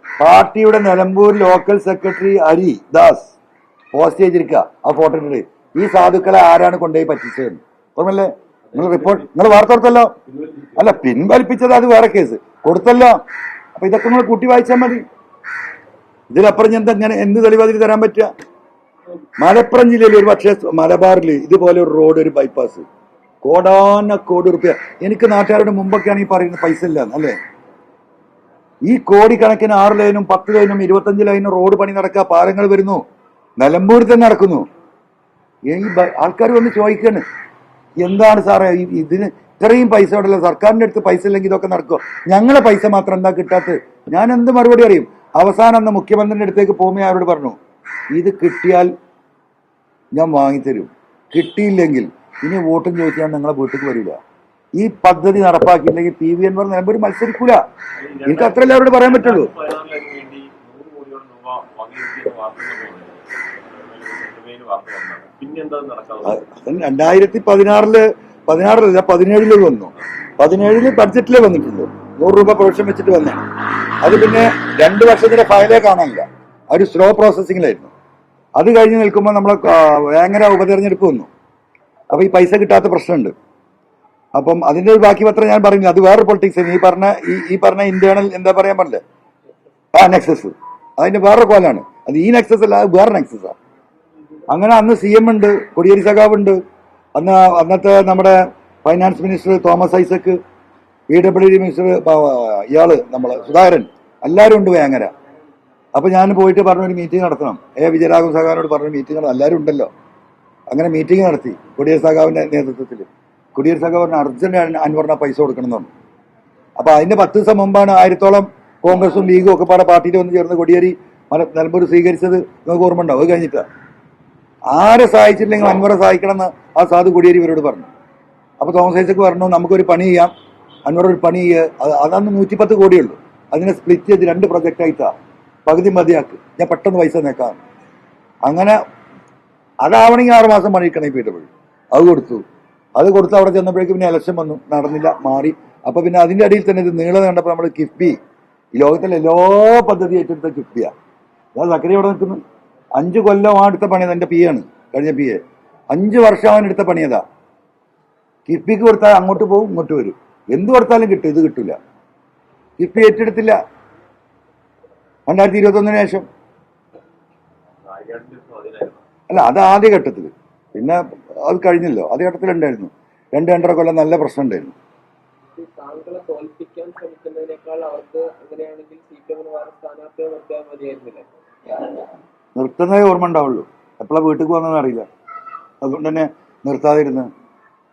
S1: പാർട്ടിയുടെ Nilambur local secretary Hari Das post ചെയ്തിരിക്കുക. ആ ഫോട്ടോ ഇട്ടിട്ട് ഈ സാധുക്കളെ ആരാണ് കൊണ്ടുപോയി പറ്റിച്ചതെന്ന് ഓർമ്മല്ലേ? നിങ്ങൾ റിപ്പോർട്ട്, നിങ്ങൾ വാർത്ത കൊടുത്തല്ലോ. അല്ല, പിൻവലിപ്പിച്ചത് അത് വേറെ കേസ്, കൊടുത്തല്ലോ. അപ്പൊ ഇതൊക്കെ നിങ്ങൾ കൂട്ടി വായിച്ചാൽ മതി. ഇതിലപ്പുറം എന്ത് തെളിവ് അതിന് തരാൻ പറ്റുക? മലപ്പുറം ജില്ലയിൽ ഒരു പക്ഷേ മലബാറിൽ ഇതുപോലെ ഒരു റോഡ്, ഒരു ബൈപ്പാസ് കോടാനക്കോടി റുപ്യ. എനിക്ക് നാട്ടുകാരുടെ മുമ്പൊക്കെയാണ് ഈ പറയുന്നത് പൈസ ഇല്ല അല്ലേ? ഈ കോടിക്കണക്കിന് 6 ലൈനും 10 ലൈനും 25 ലൈനും റോഡ് പണി നടക്കുക, പാലങ്ങൾ വരുന്നു, നിലമ്പൂരിൽ തന്നെ നടക്കുന്നു. ഈ ആൾക്കാർ വന്ന് ചോദിക്കാണ്, എന്താണ് സാറേ ഇതിന് ഇത്രയും പൈസ ഉണ്ടല്ലോ, സർക്കാരിന്റെ അടുത്ത് പൈസ ഇല്ലെങ്കിൽ ഇതൊക്കെ നടക്കുമോ? ഞങ്ങളെ പൈസ മാത്രം എന്താ കിട്ടാത്തത്? ഞാൻ എന്ത് മറുപടി അറിയും? അവസാനം അന്ന് മുഖ്യമന്ത്രിയുടെ അടുത്തേക്ക് പോകുമ്പോൾ അവരോട് പറഞ്ഞു, ഇത് കിട്ടിയാൽ ഞാൻ വാങ്ങിത്തരും, കിട്ടിയില്ലെങ്കിൽ ഇനി വോട്ടും ചോദിച്ചാൽ നിങ്ങളെ വീട്ടിലേക്ക് വരില്ല. ഈ പദ്ധതി നടപ്പാക്കിയില്ലെങ്കിൽ PV അൻവർ നിലമ്പൂർ മത്സരിക്കൂല. എനിക്ക് അത്രയല്ലേ അവരോട് പറയാൻ പറ്റുള്ളൂ. 2016-17 വന്നു. 17 ബഡ്ജറ്റിലേ വന്നിട്ടുള്ളൂ. 100 രൂപ പ്രൊവിഷൻ വെച്ചിട്ട് വന്നേ. അത് പിന്നെ 2 വർഷത്തിന്റെ ഫയലേ കാണാനില്ല, ഒരു സ്ലോ പ്രോസസ്സിങ്ങിലായിരുന്നു. അത് കഴിഞ്ഞ് നിൽക്കുമ്പോൾ നമ്മളെ വേങ്ങര ഉപതെരഞ്ഞെടുപ്പ് വന്നു. അപ്പൊ ഈ പൈസ കിട്ടാത്ത പ്രശ്നമുണ്ട്. അപ്പം അതിന്റെ ഒരു ബാക്കി പത്രം ഞാൻ പറയുന്നില്ല, അത് വേറെ പൊളിറ്റിക്സ്. ഈ പറഞ്ഞ ഇന്റേണൽ എന്താ പറയാൻ പറഞ്ഞില്ലേ, നെക്സസ്, അതിന്റെ വേറെ കോലാണ്. അത് ഈ നെക്സസ് അല്ല, അത് വേറെ നെക്സസാണ്. അങ്ങനെ അന്ന് CM ഉണ്ട്, കോടിയേരി സഖാവ് ഉണ്ട്, അന്നത്തെ നമ്മുടെ finance minister Thomas Isaac, PWD minister ഇയാള് നമ്മളെ സുധാകരൻ, എല്ലാവരും ഉണ്ട് വേങ്ങര. അപ്പൊ ഞാൻ പോയിട്ട് പറഞ്ഞു ഒരു മീറ്റിംഗ് നടത്തണം. വിജയരാഘവൻ സഖാവിനോട് പറഞ്ഞു മീറ്റിംഗ്, എല്ലാവരും ഉണ്ടല്ലോ. അങ്ങനെ മീറ്റിംഗ് നടത്തി കോടിയേരി സഖാവിന്റെ നേതൃത്വത്തിൽ. കോടിയേരി സഖാവ് പറഞ്ഞ അർജന്റ് അൻവറിന് പൈസ കൊടുക്കണം എന്ന് പറഞ്ഞു. അപ്പൊ അതിന്റെ 10 ദിവസം മുമ്പാണ് 1000-ഓളം കോൺഗ്രസും ലീഗും ഒക്കെ പാടെ പാർട്ടിയിൽ വന്ന് ചേർന്ന് കോടിയേരി നിലമ്പൂർ സ്വീകരിച്ചത്. നിങ്ങൾക്ക് ഓർമ്മ ഉണ്ടാവും. അത് കഴിഞ്ഞിട്ടാ ആരെ സഹായിച്ചില്ലെങ്കിൽ അൻവറെ സഹായിക്കണം എന്ന് ആ സാധു കോടിയേരി ഇവരോട് പറഞ്ഞു. അപ്പൊ തോമസ് ഐസക് പറഞ്ഞു, നമുക്കൊരു പണി ചെയ്യാം, അൻവർ ഒരു പണി അതാണ് 110 കോടിയുള്ളൂ, അതിനെ സ്പ്ലിറ്റ് ചെയ്ത് 2 പ്രൊജക്റ്റ് ആയിട്ടാ, പകുതി മതിയാക്ക്, ഞാൻ പെട്ടെന്ന് പൈസ നേക്കാം. അങ്ങനെ അതാവണമെങ്കിൽ 6 മാസം പണിയിക്കണം ഈ PWD. അത് കൊടുത്തു. അവിടെ ചെന്നപ്പോഴേക്കും പിന്നെ ഇലക്ഷൻ വന്നു, നടന്നില്ല, മാറി. അപ്പൊ പിന്നെ അതിന്റെ അടിയിൽ തന്നെ ഇത് നീളം കണ്ടപ്പോൾ നമ്മൾ കിഫ്ബി, ഈ ലോകത്തിലെ എല്ലാ പദ്ധതി ഏറ്റെടുത്ത കിഫ്ബിയാ. അതാ സക്കരി അവിടെ നിൽക്കുന്നു. 5 കൊല്ലം അടുത്ത പണിയത് എന്റെ PA ആണ്, കഴിഞ്ഞ PA. 5 വർഷം അവൻ എടുത്ത പണിയതാ. കിഫ്ബിക്ക് കൊടുത്താൽ അങ്ങോട്ട് പോകും, ഇങ്ങോട്ട് വരും. എന്ത് കൊടുത്താലും കിട്ടും, ഇത് കിട്ടില്ല. കിഫ്ബി ഏറ്റെടുത്തില്ല 2021 ശേഷം. അല്ല, അത് ആദ്യഘട്ടത്തിൽ. പിന്നെ അത് കഴിഞ്ഞല്ലോ. ആദ്യഘട്ടത്തിലുണ്ടായിരുന്നു 2-2.5 കൊല്ലം നല്ല പ്രശ്നം ഉണ്ടായിരുന്നു.
S3: താങ്കളെ തോൽപ്പിക്കാൻ ശ്രമിക്കുന്നതിനേക്കാൾ അവർക്ക് അങ്ങനെയാണെങ്കിൽ CPM-ന് വേറെ സ്ഥാനാർത്ഥിയെ നിർത്താൻ മതിയായിരുന്നില്ലേ?
S1: നിർത്തുന്നതേ ഓർമ്മ ഉണ്ടാവുള്ളൂ, എപ്പോഴാണ് വീട്ടിൽ പോകുന്നതെന്ന് അറിയില്ല. അതുകൊണ്ട് തന്നെ നിർത്താതിരുന്ന്.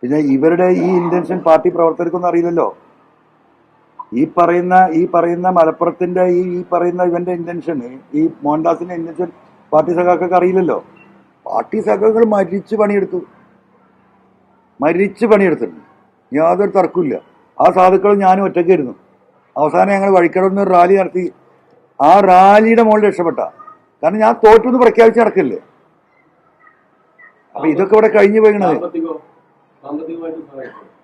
S1: പിന്നെ ഇവരുടെ ഈ ഇന്റൻഷൻ പാർട്ടി പ്രവർത്തകർക്കൊന്നും അറിയില്ലല്ലോ. ഈ പറയുന്ന മലപ്പുറത്തിന്റെ ഈ പറയുന്ന ഇവന്റെ ഇന്റൻഷൻ, ഈ മോഹൻദാസിന്റെ ഇന്റൻഷൻ പാർട്ടി സഖാക്കൾക്ക് അറിയില്ലല്ലോ. പാർട്ടി സഖാക്കൾ മരിച്ചു പണിയെടുത്തിട്ടുണ്ട്, യാതൊരു തർക്കമില്ല. ആ സാധുക്കളും ഞാനും ഒറ്റയ്ക്കായിരുന്നു. അവസാനം ഞങ്ങൾ വഴിക്കടന്ന് ഒരു റാലി നടത്തി. ആ റാലിയുടെ മുകളിൽ രക്ഷപ്പെട്ട. കാരണം ഞാൻ തോറ്റെന്ന് പ്രഖ്യാപിച്ച് നടക്കില്ലേ. അപ്പൊ ഇതൊക്കെ ഇവിടെ കഴിഞ്ഞു പോയിക്കണത്.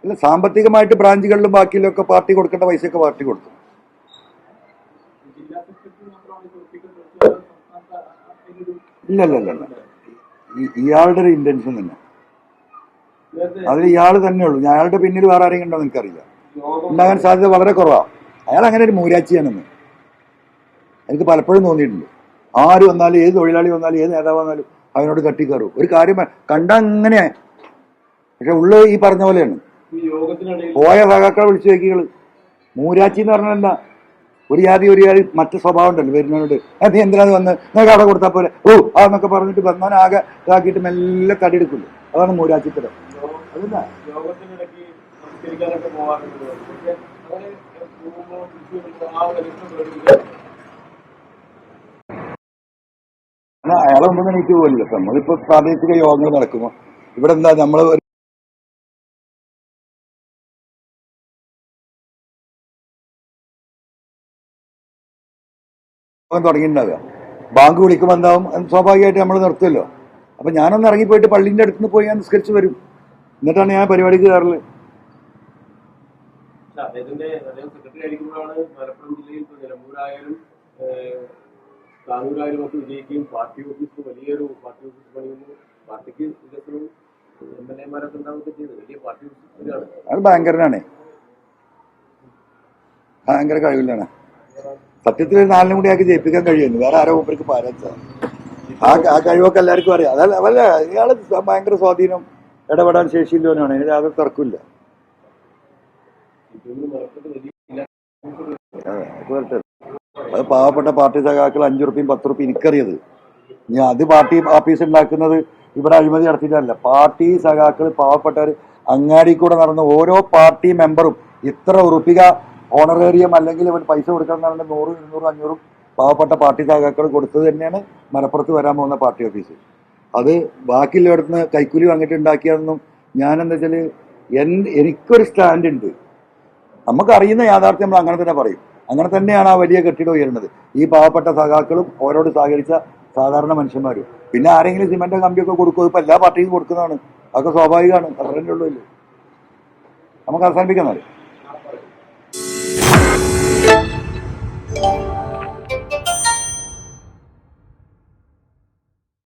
S1: ഇല്ല, സാമ്പത്തികമായിട്ട് ബ്രാഞ്ചുകളിലും ബാക്കിയിലൊക്കെ പാർട്ടി കൊടുക്കേണ്ട പൈസയൊക്കെ പാർട്ടി കൊടുത്തു. ഇല്ല ഇല്ല ഇല്ല ഇല്ല, ഇയാളുടെ ഒരു ഇന്റൻഷൻ തന്നെ. അതിൽ ഇയാൾ തന്നെ ഉള്ളൂ. അയാളുടെ പിന്നിൽ വേറെ ആരെങ്കിലും ഉണ്ടോ എന്ന് എനിക്കറിയില്ല. ഉണ്ടാകാൻ സാധ്യത വളരെ കുറവാണ്. അയാൾ അങ്ങനെ ഒരു മൂരാച്ചിയാണെന്ന് എനിക്ക് പലപ്പോഴും തോന്നിയിട്ടുണ്ട്. ആര് വന്നാലും, ഏത് തൊഴിലാളി വന്നാലും, ഏത് നേതാവ് വന്നാലും അവനോട് തട്ടിക്കയറും. ഒരു കാര്യം കണ്ട അങ്ങനെ. പക്ഷെ ഉള്ളു ഈ പറഞ്ഞ പോലെയാണ്. പോയ സഖാക്കളെ വിളിച്ചു നോക്കികള്. മൂരാച്ചി എന്ന് പറഞ്ഞല്ല, ഒരു ജാതി മറ്റു സ്വഭാവം ഉണ്ടല്ലോ വരുന്നവരോട്. നീ എന്തിനാണ് വന്ന്, നിങ്ങൾക്ക് അവിടെ കൊടുത്താൽ പോലെ അതെന്നൊക്കെ പറഞ്ഞിട്ട് വന്നവൻ ആകെ ഇതാക്കിയിട്ട് മെല്ലെ തടിയെടുക്കുള്ളൂ. അതാണ് മൂരാച്ചിത്തരം. അതല്ല അയാളൊന്നും എനിക്ക് പോലില്ല. നമ്മളിപ്പോ പ്രാദേശിക യോഗങ്ങൾ നടക്കുമ്പോ ഇവിടെ എന്താ നമ്മള് തുടങ്ങിയിട്ടുണ്ടാവുക. ബാങ്ക് വിളിക്കുമ്പോൾ എന്താവും, സ്വാഭാവികമായിട്ട് നമ്മൾ നിർത്തുമല്ലോ. അപ്പൊ ഞാനൊന്ന് ഇറങ്ങിപ്പോയിട്ട് പള്ളിന്റെ അടുത്ത് നിന്ന് പോയി ഞാൻ നിസ്കരിച്ച് വരും. എന്നിട്ടാണ് ഞാൻ പരിപാടിക്ക് കയറല്.
S2: സെക്രട്ടറി ആയിരിക്കുമ്പോഴാണ് മലപ്പുറം ജില്ലയിൽ നിലമ്പൂരായാലും താനൂരായാലും ഒക്കെ വിജയിക്കുകയും പാർട്ടി ഓഫീസ് വലിയൊരു പാർട്ടി ഓഫീസ് പണിയുന്നു, പാർട്ടിക്ക് വികസനവും MLA-മാരൊക്കെ ഉണ്ടാവുകയൊക്കെ ചെയ്ത് വലിയ പാർട്ടി ഓഫീസാണ്.
S1: അത് ഭയങ്കരനാണ്, ഭയങ്കര കഴിവില്ലാണ്. സത്യത്തിൽ 4 കൂടി ആക്കി ജയിപ്പിക്കാൻ കഴിയുന്നു. വേറെ ആരോ മൂപ്പർക്ക് പാരാച്ച ആ കഴിവൊക്കെ എല്ലാവർക്കും അറിയാം. അതല്ല ഇയാള് ഭയങ്കര സ്വാധീനം, ഇടപെടാൻ ശേഷിയില്ലോനാണ്. അതിന് യാതൊരു തർക്കമില്ല. അത് പാവപ്പെട്ട പാർട്ടി സഖാക്കൾ 5 റുപ്യയും 10 റുപ്യയും എനിക്കറിയത്. ഞാൻ അത് പാർട്ടി ഓഫീസ് ഉണ്ടാക്കുന്നത് ഇവിടെ അഴിമതി നടത്തിയിട്ടല്ല. പാർട്ടി സഖാക്കൾ പാവപ്പെട്ടവർ അങ്ങാടി കൂടെ നടന്ന ഓരോ പാർട്ടി മെമ്പറും ഇത്ര ഉറുപ്പിക ഓണറേറിയം അല്ലെങ്കിൽ പൈസ കൊടുക്കണം എന്ന് 100, 200, 500 പാവപ്പെട്ട പാർട്ടി സഖാക്കൾ കൊടുത്തത് തന്നെയാണ് മലപ്പുറത്ത് വരാൻ പോകുന്ന പാർട്ടി ഓഫീസ്. അത് ബാക്കിയുള്ളയിടത്തുനിന്ന് കൈക്കൂലി വാങ്ങിയിട്ട് ഉണ്ടാക്കിയതൊന്നും ഞാനെന്താ വെച്ചാൽ എനിക്കൊരു സ്റ്റാൻഡ് ഉണ്ട്. നമുക്കറിയുന്ന യാഥാർത്ഥ്യം നമ്മൾ അങ്ങനെ തന്നെ പറയും. അങ്ങനെ തന്നെയാണ് ആ വലിയ കെട്ടിടം ഉയരുന്നത്. ഈ പാവപ്പെട്ട സഖാക്കളും അവരോട് സഹകരിച്ച സാധാരണ മനുഷ്യന്മാരും. പിന്നെ ആരെങ്കിലും സിമന്റ് കമ്പിയൊക്കെ കൊടുക്കും. ഇപ്പൊ എല്ലാ പാർട്ടിക്കും കൊടുക്കുന്നതാണ്. അതൊക്കെ സ്വാഭാവികമാണ്. അത്ര തന്നെ ഉള്ളൂ. നമുക്ക് അവസാനിപ്പിക്കാം.